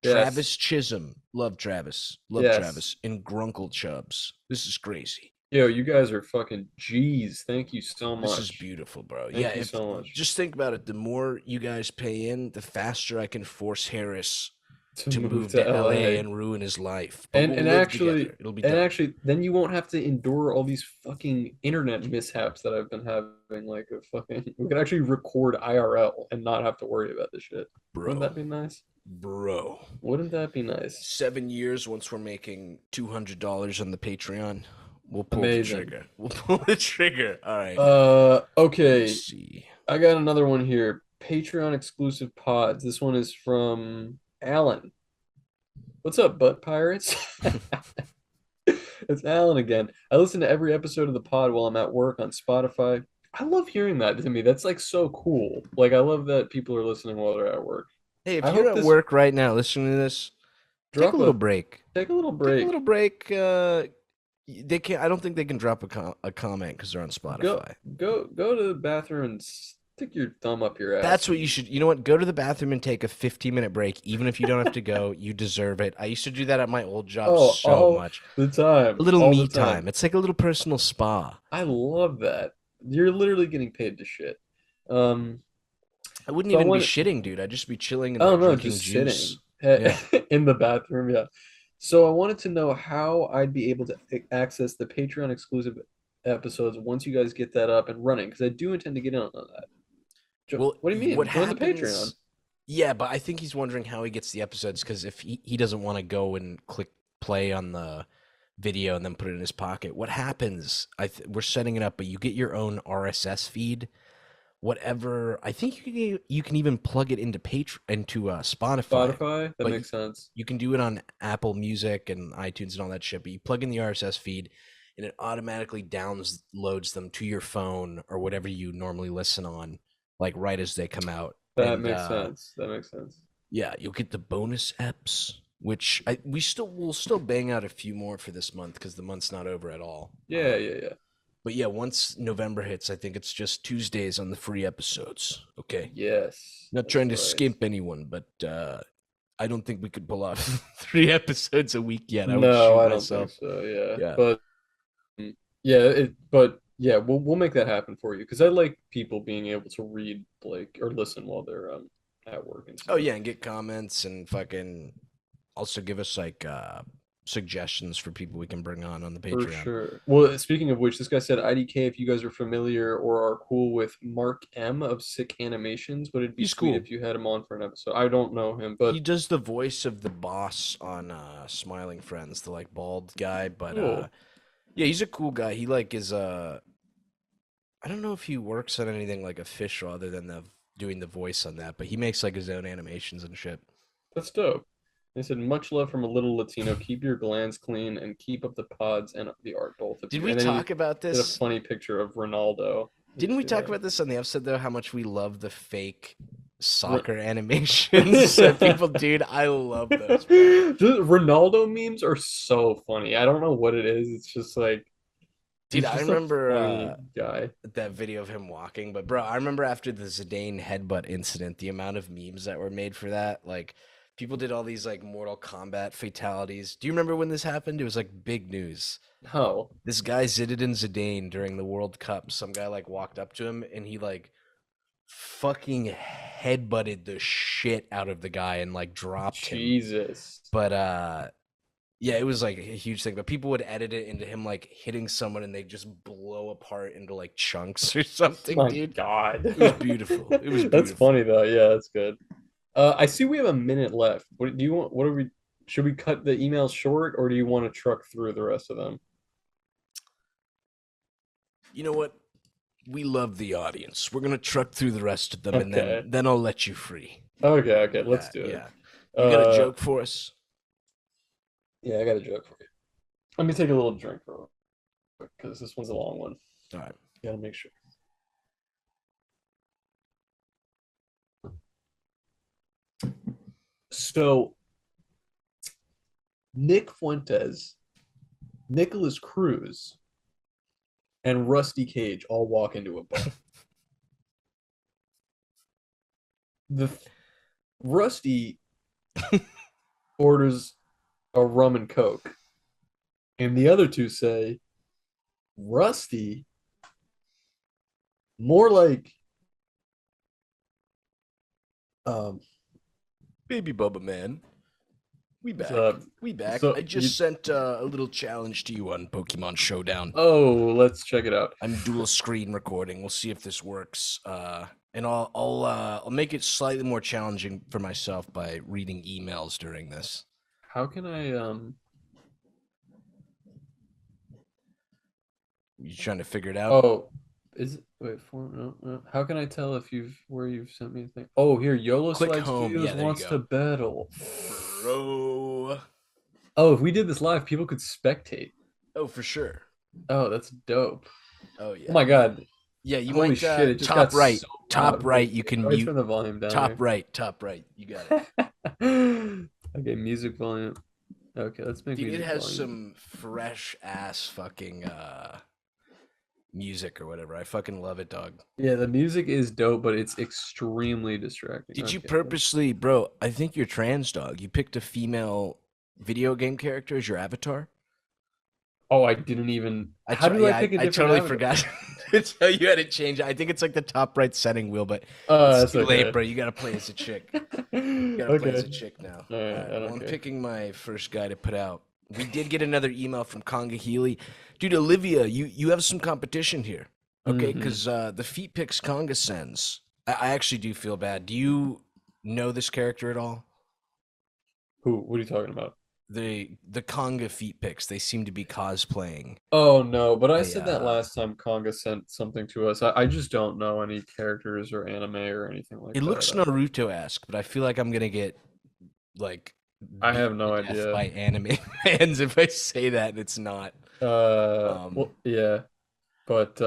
Yes. Travis Chisholm. Love Yes. Travis, and Grunkle Chubbs. This is crazy. Yo, you guys are fucking G's. Thank you so This is much. beautiful, bro. Yeah, Thank you if so much just think about it, the more you guys pay in, the faster I can force Harris to to move move to to LA LA. and ruin his life. But And we'll and live actually together. It'll be and dope. actually then you won't have to endure all these fucking internet mishaps that I've been having like a fucking we can actually record IRL and not have to worry about this shit. Wouldn't Bro. that be nice? Bro. Wouldn't that be nice? 7 years once we're making $200 on the Patreon, we'll pull the Amazing. trigger. We'll pull the trigger. All right. Let me Okay. see. I got another one here. Patreon exclusive pods. This one is from Alan. What's up, butt pirates? It's Alan again. I listen to every episode of the pod while I'm at work on Spotify. I love hearing that to me. That's like so cool. Like I love that people are listening while they're at work. Hey, if I you're hope at this work right now listening to this, take a drop little a break. take a little Take a break. little break. They can't. I don't think they can drop a comment because they're on Go Spotify. go to the bathroom and stick your thumb up your ass That's what you and should. You know what? Go to the bathroom and take a 15-minute break. Even if you don't have to go, you deserve it. I used to do that at my old job oh, so all much. the A time. little All the me time. time. It's like a little personal spa. I love that. You're literally getting paid to shit. Um, I wouldn't so I even be want shitting, dude. I'd just be chilling and I like don't know, drinking just juice. sitting Yeah. in the bathroom. Yeah. So I wanted to know how I'd be able to access the Patreon exclusive episodes once you guys get that up and running, because I do intend to get in on that. Well, What do you what mean? Join the Patreon. happens? Yeah, but I think he's wondering how he gets the episodes because if he doesn't want to go and click play on the video and then put it in his pocket, what happens? We're setting it up, but you get your own RSS feed. Whatever, I think you can even plug it into Spotify, Spotify, that but makes sense. you can do it on Apple Music and iTunes and all that shit. But you plug in the RSS feed, and it automatically downloads them to your phone or whatever you normally listen on, like right as they come out. That And makes sense. That makes sense. yeah, you'll get the bonus eps, which we'll still bang out a few more for this month because the month's not over at all. Yeah, yeah, yeah. But yeah, once November hits, I think it's just Tuesdays on the free episodes. Okay. Yes, Not that's trying to right. skimp anyone, but I don't think we could pull off 3 episodes a week yet. I would No, shoot I don't think myself. so. Yeah, Yeah. but yeah, but yeah, we'll make that happen for you because I like people being able to read like or listen while they're at work and Oh stuff. yeah, and get comments and fucking also give us like suggestions for people we can bring on the For Patreon. sure. Well, speaking of which, this guy said IDK, if you guys are familiar or are cool with Mark M of Sick Animations, would it be He's sweet cool. if you had him on for an episode? I don't know him, He but does the voice of the boss on Smiling Friends, the like bald guy, but cool. yeah, he's a cool guy. He like is I don't know if he works on anything like official other than the doing the voice on that, but he makes like his own animations and shit. That's dope. They said, much love from a little Latino. Keep your glands clean and keep up the pods and the art, both of Did you. we And then talk he about did a this? funny picture of Ronaldo. Let me Didn't we see talk that. about this on the episode though? How much we love the fake Ro- soccer animations that people, dude, I love those, bro. The Ronaldo memes are so funny. I don't know what it is. It's just like Dude, he's I just a remember funny guy. that video of him walking, but bro, I remember after the Zidane headbutt incident, the amount of memes that were made for that, like people did all these like Mortal Kombat fatalities. Do you remember when this happened? It was like big news. No. This guy Zinedine Zidane during the World Cup, some guy like walked up to him and he like fucking headbutted the shit out of the guy and like dropped him. Jesus. But yeah, it was like a huge thing. But people would edit it into him like hitting someone and they just blow apart into like chunks or something, My dude. God. It was beautiful. It was That's beautiful. funny though. Yeah, that's good. I see we have a minute left. What do you want? What are we? Should we cut the emails short, or do you want to truck through the rest of them? You know what? We love the audience. We're gonna truck through the rest of them and Okay. then I'll let you free. Okay. Okay. Let's Yeah, do it. yeah. You got a Uh, joke for us? yeah, I got a joke for you. Let me take a little drink real quick because this one's a long one. All right. Gotta make sure. So Nick Fuentes, Nicholas Cruz, and Rusty Cage all walk into a bar. The Rusty orders a rum and coke, and the other two say, "Rusty, more like um." Baby Bubba Man. We back. So, We back. so I you, just sent a little challenge to you on Pokemon Showdown. oh, let's check it out. I'm dual screen recording. We'll see if this works. And I'll make it slightly more challenging for myself by reading emails during this. How can I? You trying to figure it out? Oh, is it? Wait, for no, no. How can I tell if you've sent me a thing? Oh, here, YOLO Click Swag home. Studios Yeah, there you wants to go. battle. Bro. Oh, if we did this live, people could spectate. Oh, for sure. Oh, that's dope. Oh Oh yeah. my God. Yeah, you Holy might shit, it just got top right. so Top loud. Wait, right, you can how do I mute. turn the volume down Top here? right, top right. You got it. Okay, music volume. Okay, let's make Dude, it music has volume. some fresh ass fucking music or whatever. I fucking love it, dog. Yeah, the music is dope, but it's extremely distracting. Did you Okay. purposely, bro? I think you're trans, dog. You picked a female video game character as your avatar. Oh, I didn't even. How do I Yeah, pick a I different totally avatar? forgot to tell you how to change it. I think it's like the top right setting wheel, but it's That's too late, okay. bro. You gotta play as a chick. You gotta play as Okay. a chick now. All All right, right. I Well, don't I'm care. picking my first guy to put out. We did get another email from Conga Healy, dude. Olivia, you have some competition here, okay? Hmm. Because the feet picks Conga sends. I actually do feel bad. Do you know this character at all? Who? What are you talking about? The Conga feet picks. They seem to be cosplaying Oh no, but I a said that last time Conga sent something to us. I just don't know any characters or anime or anything like It looks that. Naruto-esque, but I feel like I'm gonna get like I beat have to no death idea. by anime fans if I say that and it's not. Um, Well, yeah, but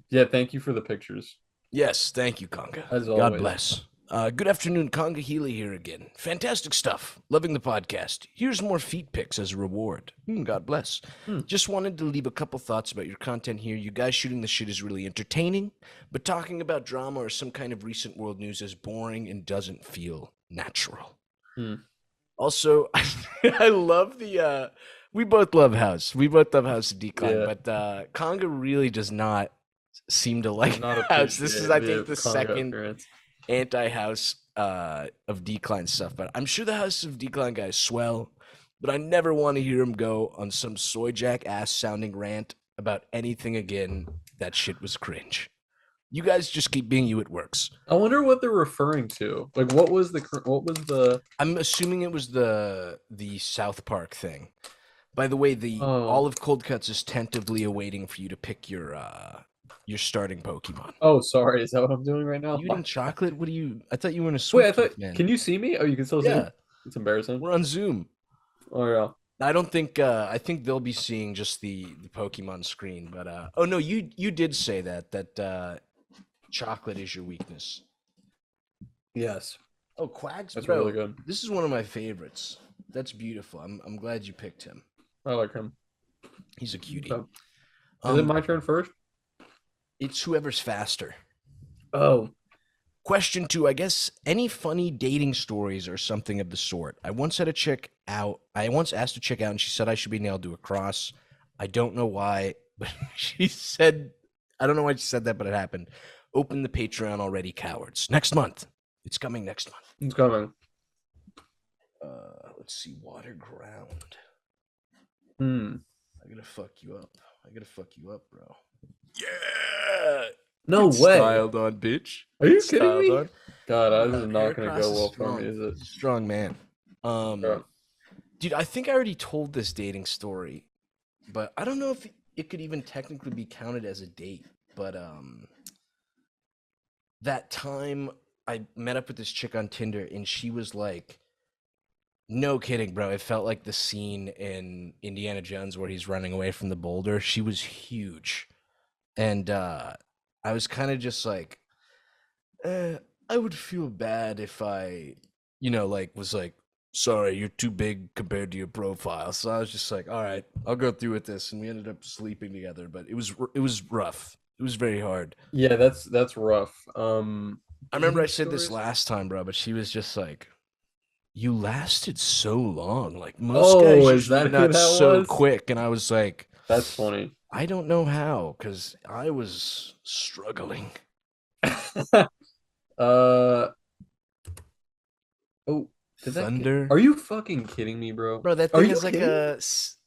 yeah, thank you for the pictures yes, thank you, Conga. as God always. bless. Good afternoon, Conga Healy here again. Fantastic stuff. Loving the podcast. Here's more feet pics as a reward. God bless. Hmm. Just wanted to leave a couple thoughts about your content here. You guys shooting the shit is really entertaining, but talking about drama or some kind of recent world news is boring and doesn't feel natural. Hmm. Also, I love we both love House. We both love House of Decline, Yeah, but Conga really does not seem to like does not House. This is, appreciate I think, the the Conga second appearance. anti-House of Decline stuff. But I'm sure the House of Decline guys swell, but I never want to hear him go on some soy jack ass sounding rant about anything again. That shit was cringe. You guys just keep being you. It works. I wonder what they're referring to. Like, what was the? I'm assuming it was the South Park thing. By the way, the Oh, Olive Cold Cuts is tentatively awaiting for you to pick your starting Pokemon. oh, sorry. Is that what I'm doing right now? You My eating bad. chocolate? What do you? I thought you were in a Wait, I sweet thought. tooth, man. Can you see me? Oh, you can still see me. Yeah, It's embarrassing. we're on Zoom. Oh yeah. I don't think I think they'll be seeing just the Pokemon screen, but oh no, you did say that chocolate is your weakness. Yes, Oh, Quags, that's really bro, good. this is one of my favorites. That's beautiful. I'm glad you picked him. I like him. He's a cutie. Okay. Is it my turn first? It's whoever's faster. Oh, Question two, I guess any funny dating stories or something of the sort. I once had a chick out. I once asked a chick out and she said I should be nailed to a cross. I don't know why, but she said, I don't know why she said that, but it happened. Open the Patreon already, cowards. Next month. It's coming next month. it's coming. Let's see. Water ground. Hmm. I gotta fuck you up. I gotta fuck you up, bro. Yeah. No Get way. styled on, bitch. Are you Get kidding styled me? on. God, this is not gonna Heracross go is well for strong. me, is it? He's a strong man. Yeah. Dude, I think I already told this dating story, but I don't know if it could even technically be counted as a date. But that time I met up with this chick on Tinder, and she was like, "No kidding, bro. It felt like the scene in Indiana Jones where he's running away from the boulder. She was huge, and I was kind of just like." I would feel bad if I, like was like, sorry, you're too big compared to your profile. So I was just like, all right, I'll go through with this, and we ended up sleeping together. But it was rough. It was very hard. Yeah, that's rough. I remember I Dating said this stories. last time, bro, but she was just like, you lasted so long. Like most Oh, guys is usually that who not that so was? quick. And I was like, That's funny. I don't know how, because I was struggling. uh oh, Thunder. are you fucking kidding me, bro? Bro, that Are thing you is like kidding me?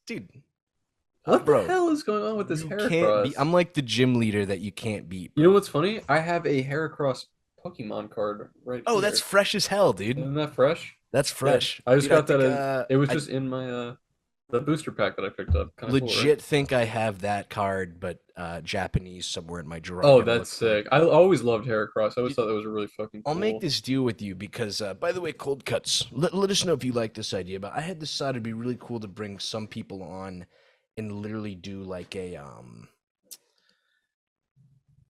dude. What the Bro, hell is going on with this you can't be. Heracross? I'm like the gym leader that you can't beat, You know bro. what's funny? I have a Heracross Pokemon card right Oh, that's here. fresh as hell, dude. Isn't that fresh? That's Yeah, fresh, I just dude. I got that think as it was just in my The booster pack that I picked up, kind of cool, right? Legit think I have that card, but Japanese somewhere in my drawer. I Oh, never that's looked for it. sick. I always loved Heracross. I always Dude, thought that was really fucking I'll make cool. this deal with you because, by the way, cold cuts. Let us know if you like this idea. But I had decided it'd be really cool to bring some people on and literally do like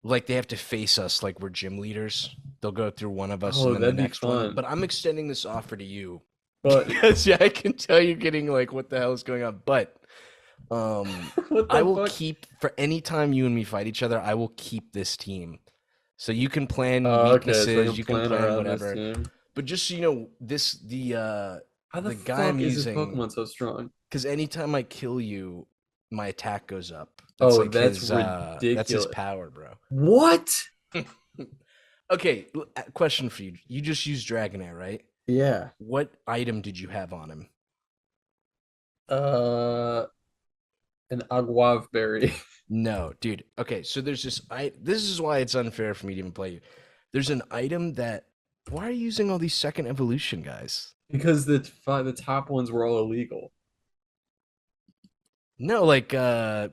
like they have to face us like we're gym leaders. They'll go through one of us and Oh, then the that'd be next one. fun. But I'm extending this offer to you But because yeah, I can tell you're getting like what the hell is going on. But what I the will fuck? keep for any time you and me fight each other. I will keep this team. So you can plan Okay, so I weaknesses, can you can plan plan around this whatever. team. But just so you know, this How the the guy I'm fuck is this using Pokemon so strong? because anytime I kill you, my attack goes up. That's Oh, like that's that's his ridiculous. power, bro. What? Okay, question for you. You just used Dragonair, right? Yeah. What item did you have on him? Uh, an Aguave berry. No, dude. Okay, so there's this is why it's unfair for me to even play you. There's an item that why are you using all these second evolution guys? Because the top ones were all illegal. No, like the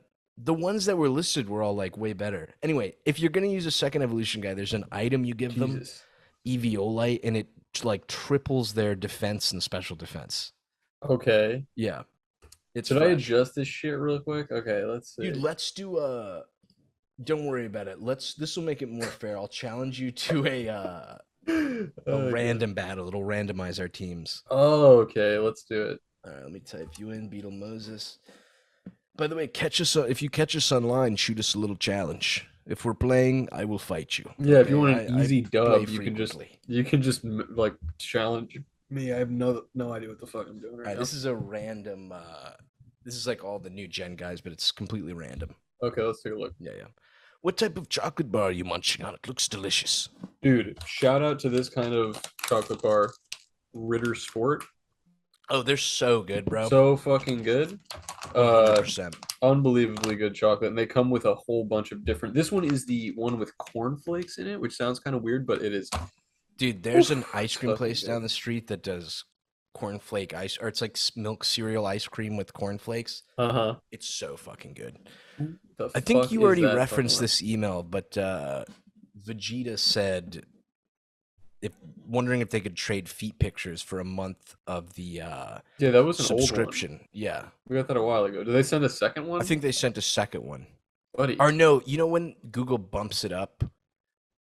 ones that were listed were all like way better. Anyway, if you're gonna use a second evolution guy, there's an item you give them, Jesus. Eviolite, and it like triples their defense and special defense. Okay. Yeah, it's Should I fresh. adjust this shit real quick? Okay, let's Dude, see. let's do don't worry about it. This will make it more fair. I'll challenge you to a Okay. random battle. It'll randomize our teams. Oh, okay, let's do it. All right, let me type you in, Beetle Moses. By the way, catch us if you catch us online, shoot us a little challenge. If we're playing, I will fight you. Yeah, if you Okay, want an I easy play dub, frequently. like challenge me. I have no idea what the fuck I'm doing All right right, now. this is a random. This is like all the new gen guys, but it's completely random. Okay, let's take a look. Yeah, yeah. What type of chocolate bar are you munching on? It looks delicious. Dude, shout out to this kind of chocolate bar, Ritter Sport. Oh, they're so good, bro. So fucking good. 100%. Unbelievably good chocolate. And they come with a whole bunch of different. This one is the one with cornflakes in it, which sounds kind of weird, but it is. Dude, there's an Oof, ice it's cream fucking place down good. the street that does cornflake ice, or it's like milk cereal ice cream with cornflakes. Uh-huh. It's so fucking good. Who the I think fuck you is already that referenced Pokemon? this email, but Vegeta said if wondering if they could trade feet pictures for a month of the Yeah, that was an old one. subscription. Yeah. We got that a while ago. Did they send a second I one? think they sent a second one. Buddy. Or no, you know when Google bumps it up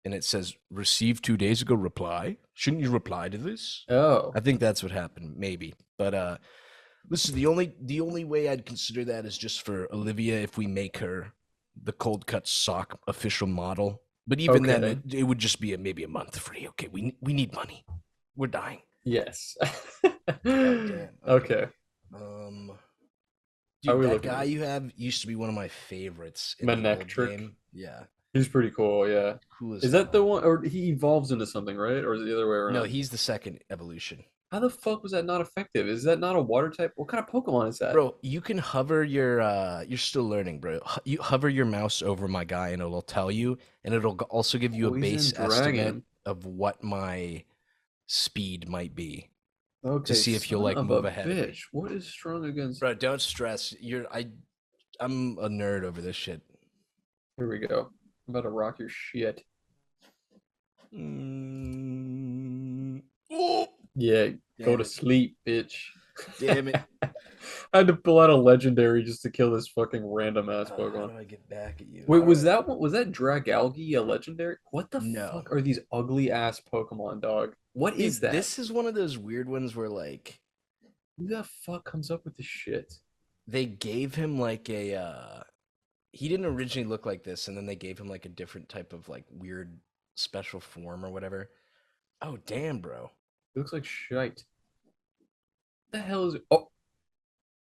and it says received 2 days ago reply? Shouldn't you reply to this? Oh. I think that's what happened, maybe. But listen, the only way I'd consider that is just for Olivia if we make her the cold cut sock official model. But even then, Okay. it would just be maybe a month free. Okay, we need money. We're dying. Yes. Oh damn. Okay. Okay. Um, How are dude, we that looking guy at? you have used to be one of my favorites in the old Manectric. game. Yeah, He's pretty cool, yeah. cool as Is that hell. the one, or he evolves into something, right? Or is it the other way No, around? he's the second evolution. How the fuck was that not effective? Is that not a water type? What kind of Pokemon is that? Bro, you can hover your you're still learning, bro. You hover your mouse over my guy and it'll tell you and it'll also give you a Poison base estimate Dragon. of what my speed might be to Okay, see if you'll son like of a move ahead of me. bitch. What is strong against? Bro, don't stress. I'm a nerd over this shit. Here we go. I'm about to rock your shit. Oh, Yeah, go damn to it. sleep, bitch. Damn it. I had to pull out a legendary just to kill this fucking random ass How Pokemon. do I get back at you? Wait, All was right. that one? Was that Dragalge a legendary? What the No. fuck are these ugly ass Pokemon, dog? What is Dude, that? this is one of those weird ones where like Who the fuck comes up with this shit? they gave him like a he didn't originally look like this and then they gave him like a different type of like weird special form or whatever. Oh damn, bro. It looks like shite. What the hell is it? Oh,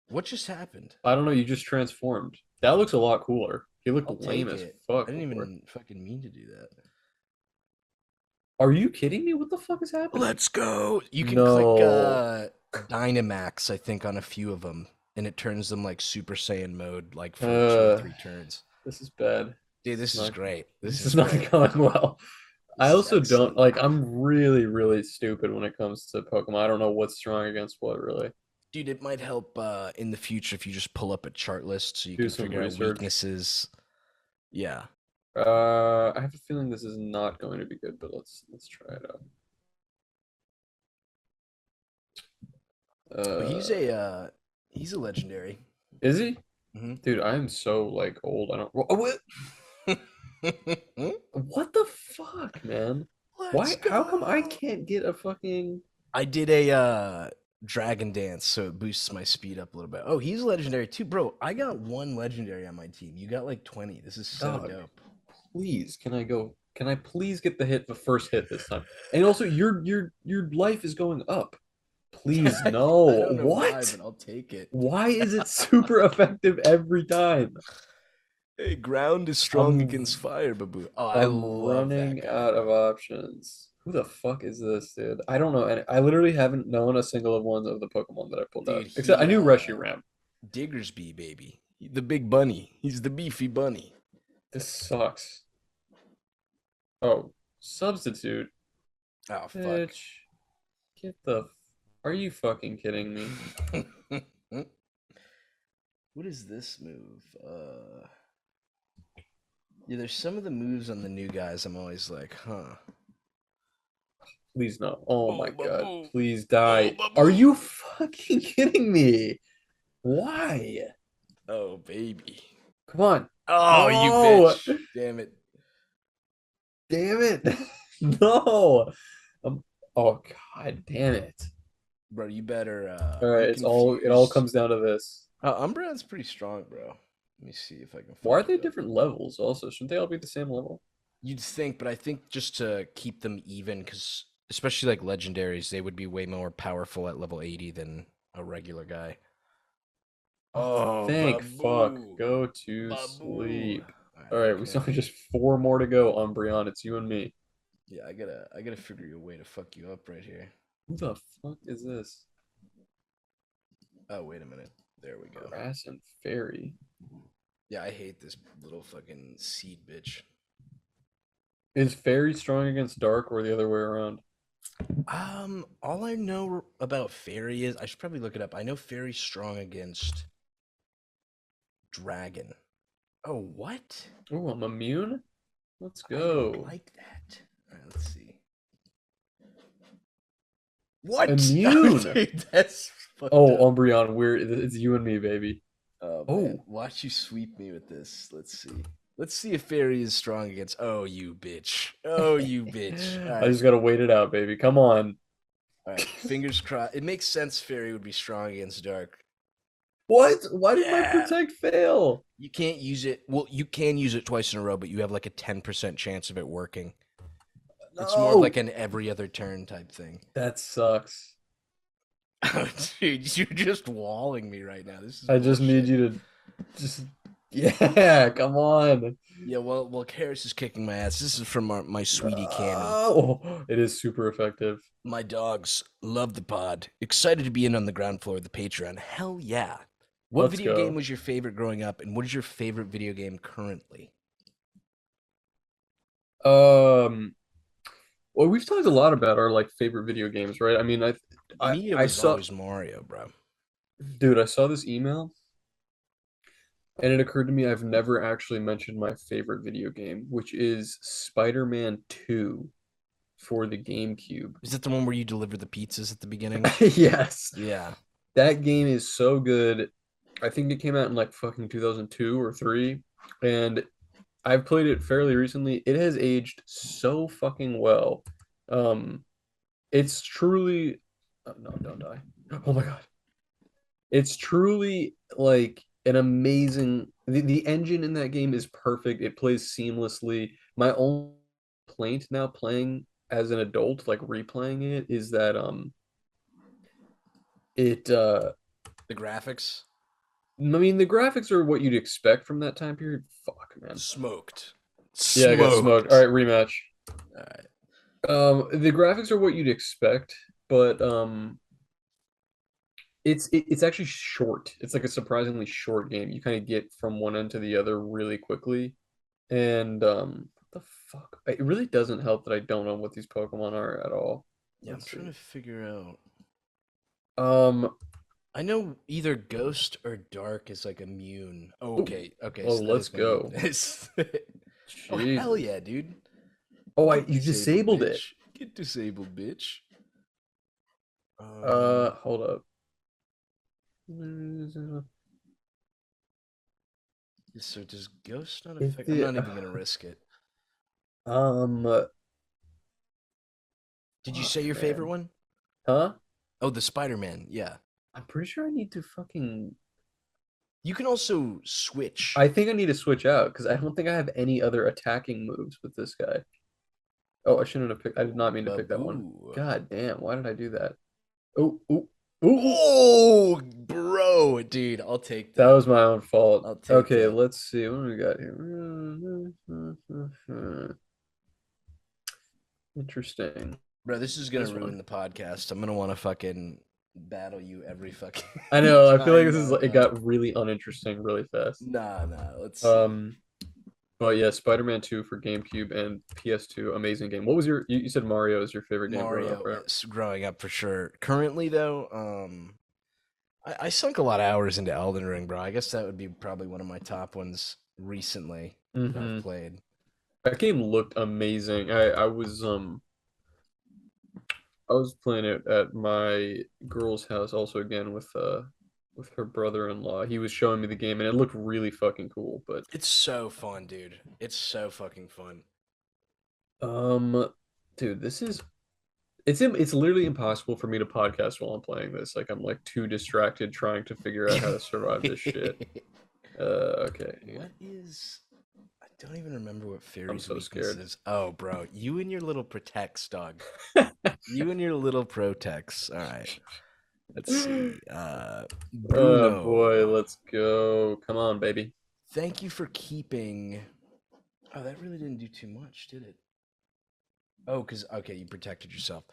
What just happened? I don't know. You just transformed. That looks a lot cooler. He looked I'll lame take as it. fuck I didn't before. even fucking mean to do that. Are you kidding me? What the fuck is happening? Let's go. You can click No. Dynamax, I think, on a few of them, and it turns them like Super Saiyan mode, like for 2 or 3 turns. This is bad. Dude, this is Not, great. This this is is not great. going well. I This is also don't excellent. like. I'm really, really stupid when it comes to Pokemon. I don't know what's strong against what, really. Dude, it might help in the future if you just pull up a chart list so you Do can some figure out research. weaknesses. Yeah. I have a feeling this is not going to be good, but let's try it out. Oh, Uh, he's a legendary. is he? Hmm. Dude, I am so like old. I don't. Oh, what the fuck, man? Let's Why? How come I go. can't get a fucking I did a dragon dance, so it boosts my speed up a little bit. Oh, he's legendary too, bro. I got one legendary on my team. You got like 20. This is so dog? dope. Please, can I go? Can I please get the hit, the first hit this time? And also, your life is going up. Please, I no. don't know why, What? but I'll take it. Why is it super effective every time? Hey, ground is strong against I'm fire, babu. Oh, I I'm love that running guy, out of bro. options. Who the fuck is this, dude? I don't know. And I literally haven't known a single of one of the Pokemon that I pulled out. Dude, Except I he knew Reshiram. Diggersby, baby. The big bunny. He's the beefy bunny. This sucks. Oh, substitute. Oh fuck. Bitch. Get the. Are you fucking kidding me? What is this move? Yeah, there's some of the moves on the new guys I'm always like, huh. Please no. Oh Oh my God. babu. Please Oh die. Are babu. you fucking kidding me? Why? Oh baby. Come on. Oh, you No. bitch. Damn it. Damn it. No. Um, oh God damn it. Bro, you better All right, I'm it all confused. comes down to this. Umbreon's pretty strong, bro. Let me see if I can Why are fuck they you up. different levels also? Shouldn't they all be the same level? You'd think, but I think just to keep them even, because especially like legendaries, they would be way more powerful at level 80 than a regular guy. Oh, Oh, thank fuck. Babu. Go to Babu. sleep. All All right, right, we still okay. have just four more to go, Umbreon. It's you and me. Yeah, I gotta figure you a way to fuck you up right here. Who the fuck is this? Oh, wait a minute. There we go. Grass and Fairy. Yeah, I hate this little fucking seed bitch. Is Fairy strong against Dark or the other way around? All I know about Fairy is I should probably look it up. I know Fairy's strong against Dragon. Oh, what? Oh, I'm immune? Let's I don't go. like that. All right, let's see. What? Oh, Immune! dude, that's fucked Oh, up. Umbreon, it's you and me, baby. Oh man, Oh, watch you sweep me with this. Let's see. Let's see if Fairy is strong against. Oh, you bitch. Oh, you bitch. I just gotta wait it out, baby. Come on. All right. Fingers crossed. It makes sense. Fairy would be strong against Dark. What? Why did my Yeah. protect fail? You can't use it. Well, you can use it twice in a row, but you have like a 10% chance of it working. It's more of like No. an every other turn type thing. That sucks. Dude, you're just walling me right now. This is I just need bullshit. you to just yeah, come on. Yeah, well, Karis is kicking my ass. This is from my sweetie Cammy. No. It is super effective. My dogs love the pod. Excited to be in on the ground floor of the Patreon. Hell yeah. What Let's video game go. was your favorite growing up, and what is your favorite video game currently? Um well, we've talked a lot about our like favorite video games, right? I mean, I Me, it I was saw always Mario, bro. dude, I saw this email and it occurred to me I've never actually mentioned my favorite video game, which is Spider-Man 2 for the GameCube. Is that the one where you deliver the pizzas at the beginning? Yes. Yeah. That game is so good. I think it came out in like fucking 2002 or 3 and I've played it fairly recently. It has aged so fucking well. Um it's truly oh, no, don't die. Oh my God. It's truly like an amazing the engine in that game is perfect. It plays seamlessly. My only complaint now playing as an adult, like replaying it, is that it The graphics? I mean the graphics are what you'd expect from that time period. Fuck, man. Smoked. Yeah, I got smoked. All Smoked. right, rematch. All right. The graphics are what you'd expect, but it's actually short. It's like a surprisingly short game. You kind of get from one end to the other really quickly. And what the fuck? It really doesn't help that I don't know what these Pokemon are at all. Yeah, I'm Let's trying see. to figure out. Um, I know either ghost or dark is like immune. Oh, Oh, okay, okay, well, so that let's is gonna be go. nice. Oh hell Jesus. yeah, dude! Oh, Get you disabled, disabled it. bitch. Get disabled, bitch. Um, Hold up. so does ghost not If affect? I'm the not even gonna risk it. um, Did you fuck, say your favorite man. one? Huh? Oh, the Spider-Man. Yeah. I'm pretty sure I need to fucking. You can also switch. I think I need to switch out because I don't think I have any other attacking moves with this guy. Oh, I shouldn't have picked. I did not mean to pick that one. Baboo. God damn, why did I do that? Oh, oh, oh, oh. Oh, bro, dude, I'll take That that. was my own fault. I'll take Okay, that. let's see. What do we got here? Interesting. Bro, this is gonna This one. ruin the podcast. I'm gonna want to fucking battle you every fucking I know. I feel like time this is now. it got really uninteresting really fast. Nah, nah. Let's see. Um, but yeah, Spider-Man 2 for GameCube and PS2, amazing game. What was you said Mario is your favorite game growing up, Mario right? is growing up for sure. Currently, though, I sunk a lot of hours into Elden Ring, bro. I guess that would be probably one of my top ones recently that I've Mm-hmm. played. That game looked amazing. I was playing it at my girl's house also again with her brother-in-law. He was showing me the game and it looked really fucking cool, but It's so fun, dude. It's so fucking fun. um dude, it's literally impossible for me to podcast while I'm playing this. Like I'm like too distracted trying to figure out how to survive this shit. Okay, hang on. What is? I don't even remember what I'm Fairy's so weakness scared. is. Oh, bro, you and your little protects, dog. You and your little protects. All right. Let's see. Oh boy, Bruno. let's go. Come on, baby. Thank you for keeping. Oh, that really didn't do too much, did it? Oh, because okay, you protected yourself.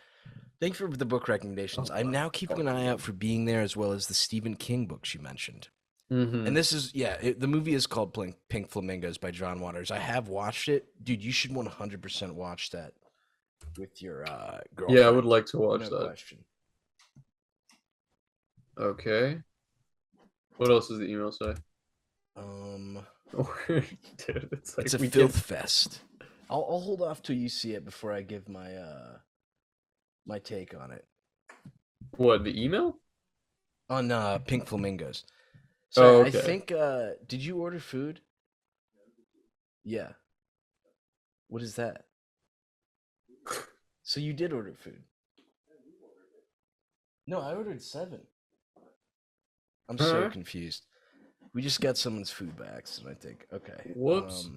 Thanks for the book recommendations. Oh I'm my now keeping an fucking eye out God. for Being There as well as the Stephen King books you mentioned. And Mm-hmm. this is, yeah, the movie is called Pink Flamingos by John Waters. I have watched it. Dude, you should 100% watch that with your Yeah, I would girlfriend. like to watch No that. question. Okay. What else does the email say? Um, Dude, it's like it's a we can. filth fest. I'll hold off till you see it before I give my my take on it. What, the email? On Pink Flamingos. So Oh, I okay. think did you order food? Yeah. What is that? So you did order food. No, I ordered 7. I'm so Huh? confused. We just got someone's food by accident, I think. Okay. Whoops.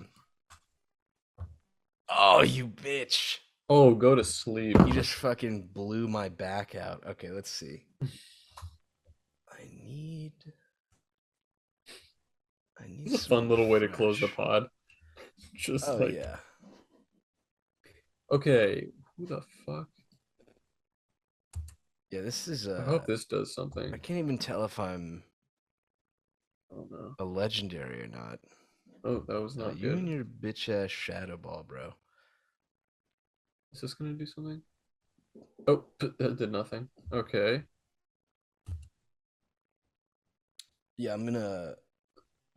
Oh, you bitch. Oh, go to sleep. You just fucking blew my back out. Okay, let's see. I need It's a some fun little way to close the refresh. pod. Just Oh like, yeah. okay, who the fuck? Yeah, this is I hope this does something. I can't even tell if I'm Oh no. a legendary or not. Oh, that was Oh, not you and good. your bitch ass shadow ball, bro. Is this gonna do something? Oh, that did nothing. Okay. Yeah, I'm gonna.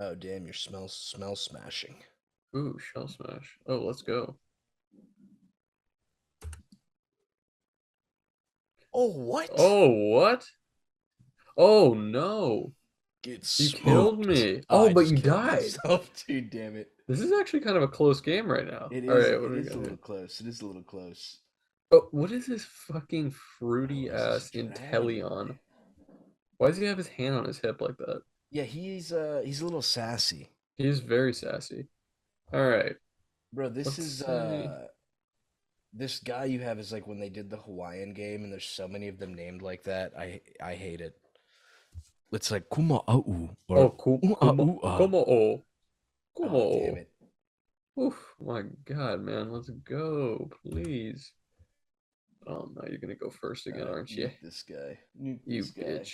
Oh damn, your smell smashing. Ooh, shell smash. Oh, let's go. Oh what? Oh, what? Oh no. Get You killed smoked. me. Oh, Oh, I but just you killed died. myself, dude. Damn it. This is actually kind of a close game right now. It All is. right, what It do we is a got little here? close. It is a little close. Oh, what is this fucking Oh, fruity is this ass dragon Intellion? boy? Why does he have his hand on his hip like that? Yeah, he's a little sassy, He is very sassy. All right, bro. This let's is see. this guy you have is like when they did the Hawaiian game, and there's so many of them named like that. I hate it. It's like kuma au Oh, or u a. Kumo, oh, Kumo. Oh damn Oh. it! Oof, my God, man, let's go, please. Oh no, you're gonna go first All again, right, aren't you? nuke this guy. Nuke You this guy. bitch.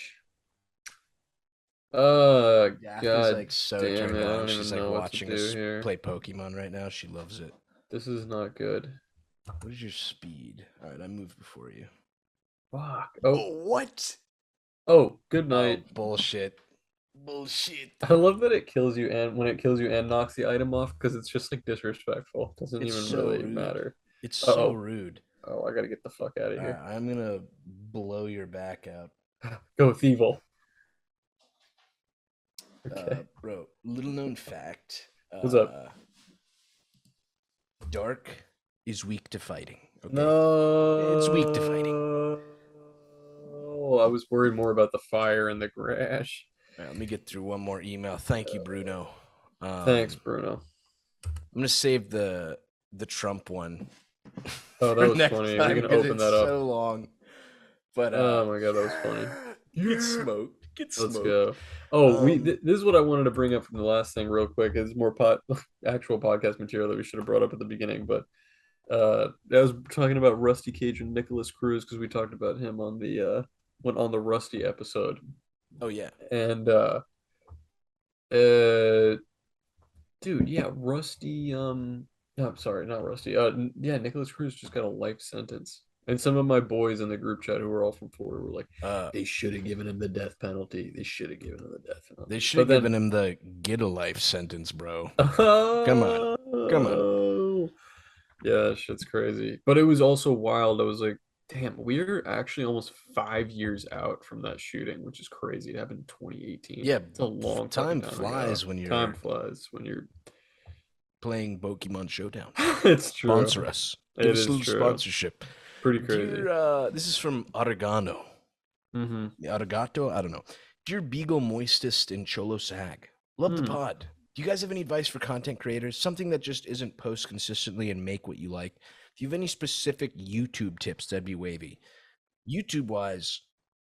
Daphne's God like so damn turned it, I on. don't She's even like know what to watching do us here. play Pokemon right now. She loves it. This is not good. What is your speed? All right, I moved before you. Fuck. Oh, Oh, what? Oh, good Oh, night. bullshit. Bullshit. I love that it kills you and when it kills you and knocks the item off because it's just like disrespectful. Doesn't It's even so really rude. matter. It's so Uh-oh. rude. Oh, I gotta get the fuck out of here. I'm gonna blow your back out. Go Thievul. Okay. Bro, little known fact. What's up? Dark is weak to fighting. Okay, it's weak to fighting. No. I was worried more about the fire and the grass. All right, let me get through one more email. Thank you, Bruno. Thanks, I'm Bruno. gonna save the Trump one Oh, that for was next funny. We time can because open it's that up. so long. But Oh my God, that was funny. yeah, get Yeah. smoked. Get Let's smoked. go. Oh, Um, this is what I wanted to bring up from the last thing real quick. Is more actual podcast material that we should have brought up at the beginning, but I was talking about Rusty Cage and Nicholas Cruz because we talked about him on the when on the Rusty episode. oh yeah. And uh dude, yeah, Rusty no, I'm sorry, not Rusty. Yeah, Nicholas Cruz just got a life sentence. And some of my boys in the group chat who were all from Florida were like, Uh, they should have given him the death penalty. They should have given him the death they penalty. should But have then given him the get a life sentence, bro. Come on, come on. oh, yeah, shit's crazy. But it was also wild. I was like, damn, we're actually almost 5 years out from that shooting, which is crazy. It happened in 2018. Yeah, It's a long fucking time time ago. flies when Time you're flies when you're. playing Pokemon Showdown. It's true. Sponsor us. Give It us a is little true. sponsorship. Pretty crazy. Dear, this is from Oregano. Mm-hmm. Arigato? I don't know. Dear Beagle Moistest and Cholo Sag, love the Hmm. pod. Do you guys have any advice for content creators? Something that just isn't post consistently and make what you like. If you have any specific YouTube tips, that'd be wavy. YouTube wise,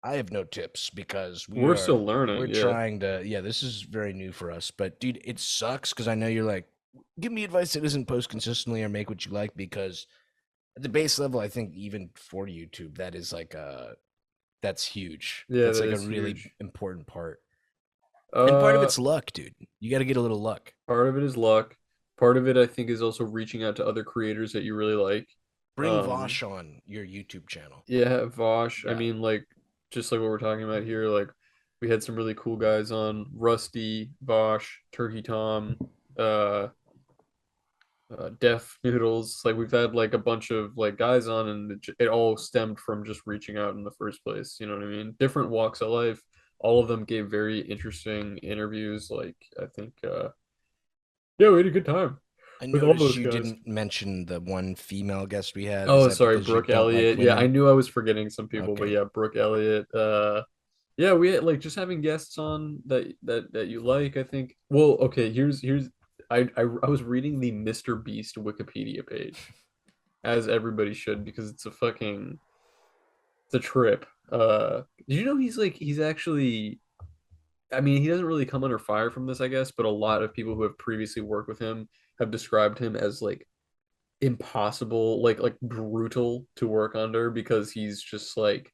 I have no tips because We're still we're learning. Yeah. trying to this is very new for us. But dude, it sucks because I know you're like, give me advice that isn't post consistently or make what you like because at the base level, I think even for YouTube, that is like that's huge. Yeah, That's that like a is really huge. important part. And part of Uh, it's luck, dude. You got to get a little luck. Part of it is luck. Part of it, I think, is also reaching out to other creators that you really like. Bring Um, Vosh on your YouTube channel. Yeah, Vosh. I Yeah. mean, like, just like what we're talking about here, like, we had some really cool guys on Rusty, Vosh, Turkey Tom, uh, Def Noodles. Like, we've had like a bunch of like guys on, and it all stemmed from just reaching out in the first place. You know what I mean? Different walks of life. All of them gave very interesting interviews. Like, I think, yeah, we had a good time I with all noticed those you guys. didn't mention the one female guest we had. Is Oh, that sorry, because you Brooke don't like Elliott. Yeah, I women? knew I was forgetting some people, but Okay. yeah, Brooke Elliott. Yeah, we had like just having guests on that you like, I think. Well, okay, here's I was reading the Mr. Beast Wikipedia page, as everybody should, because it's a trip. Did you know he's actually I mean, he doesn't really come under fire from this, I guess, but a lot of people who have previously worked with him have described him as like impossible, like brutal to work under because he's just like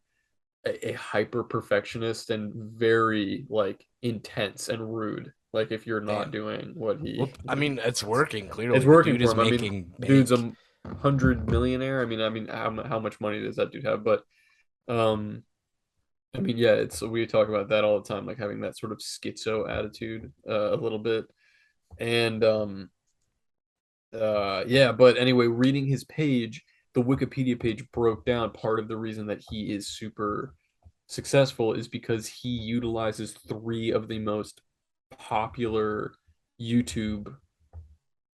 a hyper perfectionist and very like intense and rude. Like if you're not Damn. doing what Well, he I what he mean, it's wants, working it's clearly. The working dude for is him. I mean, making dude's bank. a 100 millionaire. I mean, how much money does that dude have? But um, I mean, yeah, it's we talk about that all the time, like having that sort of schizo attitude, a little bit, and yeah, but anyway, reading his page, the Wikipedia page broke down part of the reason that he is super successful is because he utilizes three of the most popular YouTube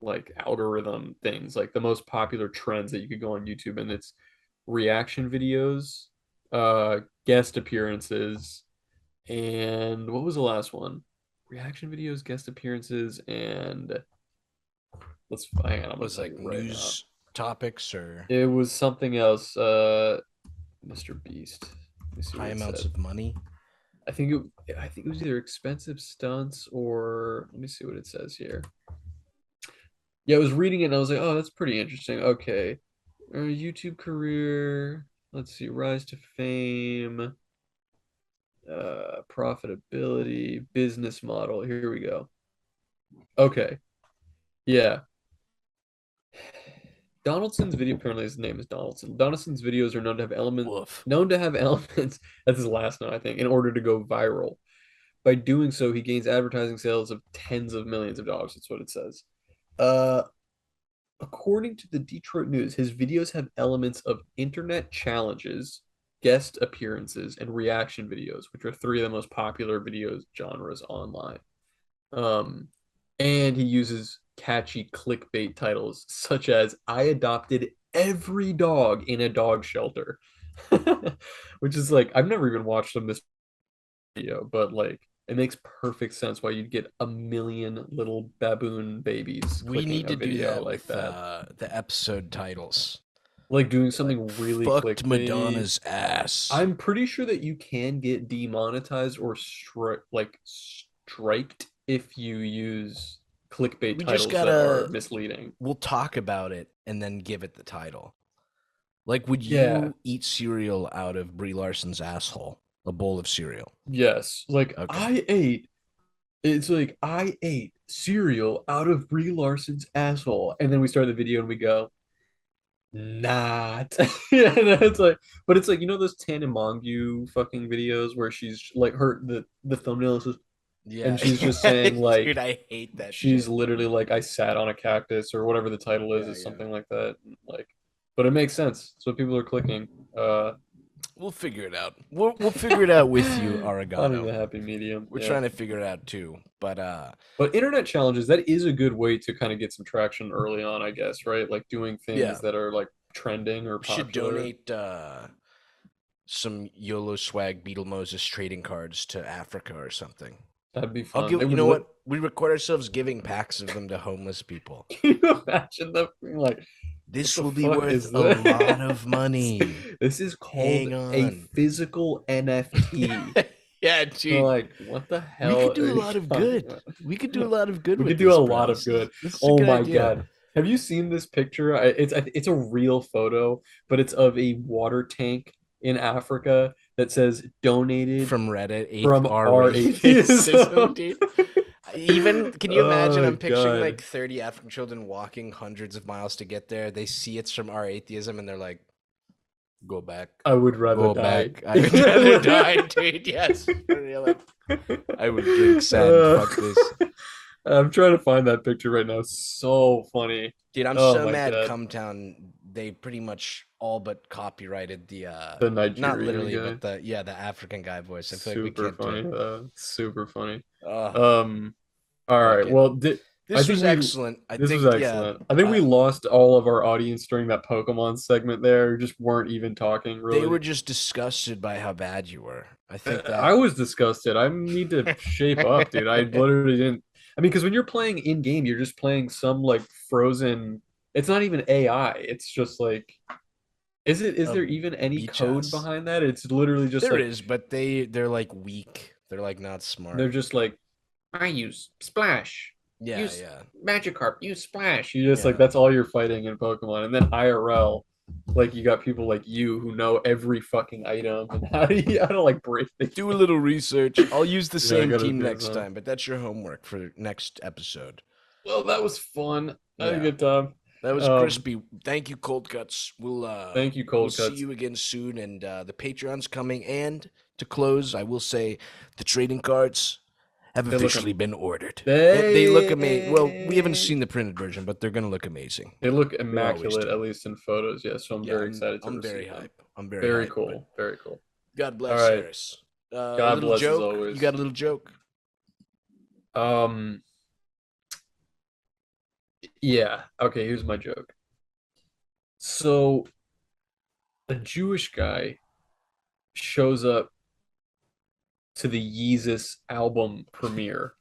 like algorithm things, like the most popular trends that you could go on YouTube, and it's reaction videos, guest appearances, and what was the last one? Reaction videos, guest appearances, and let's hang on, I'm gonna Was tell like you right now. news topics or It was something else. Mr. Beast. Let me see what high it amounts said. of money. I think it was either expensive stunts or let me see what it says here. Yeah, I was reading it and I was like, oh, that's pretty interesting. Okay. YouTube career. Let's see, rise to fame, profitability, business model. Here we go. Okay. Yeah. Donaldson's video, apparently his name is Donaldson. Donaldson's videos are Woof. known to have elements, that's his last note, I think, in order to go viral. By doing so, he gains advertising sales of tens of millions of dollars. That's what it says. Uh, According to the Detroit News, his videos have elements of internet challenges, guest appearances, and reaction videos, which are three of the most popular videos genres online. Um, and he uses catchy clickbait titles such as "I adopted every dog in a dog shelter," which is like I've never even watched him this video, but like it makes perfect sense why you'd get a million little baboon babies We clicking need a to do video that like with that. the episode titles. Like doing Like something really fucked clickbaity. Madonna's ass. I'm pretty sure that you can get demonetized or striked if you use clickbait We just titles that are gotta misleading. we'll talk about it and then give it the title. Like, would Yeah, you eat cereal out of Brie Larson's asshole? A bowl of cereal. yes. Like Okay. I ate it's like I ate cereal out of Brie Larson's asshole. And then we start the video and we go, not. Yeah, and it's like, but it's like, you know those Tanamongu fucking videos where she's like her the thumbnail is just, Yeah. and she's just saying Dude, like I hate that she's shit. literally like I sat on a cactus or whatever the title Yeah, is yeah. something like that. Like, but it makes sense. So people are clicking. We'll figure it out. We'll figure it out with you, Finding Oregano. the happy medium. We're Yeah. trying to figure it out too. But But internet challenges, that is a good way to kind of get some traction early on, I guess, right? Like doing yeah, things that are like trending or we should popular. donate some YOLO swag Beetle Moses trading cards to Africa or something. That'd be I'll fun. give It you would know look. what? We record ourselves giving packs of them to homeless people. Can you imagine them being like, what This the will be fuck worth is a lot this? of money. This is called Hang a on. physical NFT. Yeah, They're dude. like, what the We hell could are do a you lot of talking good. about? We could do a lot of good We could with do a this, bro. lot of This is good. this is a Oh good my idea. God. Have you seen this picture? It's a real photo, but it's of a water tank in Africa that says donated From Reddit, from R our racism, atheism. dude. Even can you imagine? Oh I'm picturing God. like 30 African children walking hundreds of miles to get there. They see it's from our atheism, and they're like, "Go back, I would rather go die. back. I would rather die, dude." Yes, for real. Like, I would drink sand. Uh, Fuck this, I'm trying to find that picture right now. So funny. dude. I'm Oh so my mad. God. Cumtown, they pretty much all but copyrighted the The not Nigerian literally, guy. but the African guy voice. I feel like we Super can't do. funny. Super funny. Oh, Um, all fuck right. it. Well, I This think was we excellent. I this was think, yeah. excellent. I think we Uh, lost all of our audience during that Pokemon segment there. We just weren't even talking they really. were just disgusted by how bad you were. I think I that. was disgusted. I need to shape up, dude. I literally didn't. I mean, because when you're playing in game, you're just playing some like frozen. It's not even AI. It's just like, is A there even any beach code ass. behind that? It's literally just There like is, but they're like weak. They're like not they're smart. just like, I use splash, Yeah, use yeah, Magikarp, use splash. You just like yeah. that's all you're fighting in Pokemon, and then IRL, like you got people like you who know every fucking item and how to like break the Do a game. little research. I'll use the Yeah, I same gotta team do next some. time, but that's your homework for next episode. Well, that was fun. I had a Yeah. good time. That was Um, crispy. Thank you, Cold Cuts. Thank you, We'll Cold see Cuts. you again soon, and the Patreon's coming. And to close, I will say the trading cards have They look officially been ordered. They look amazing. Well, we haven't they seen the printed version, but they're gonna look amazing. they look They always immaculate, do. at least in photos. Yeah, so I'm Yeah, very I'm excited to I'm very receive them. hype. I'm very Very hype. But cool. Very cool. God All bless right. Harris. A God little bless as joke. You always. got a little joke? Um, yeah. Okay, here's my joke. So a Jewish guy shows up to the Yeezus album premiere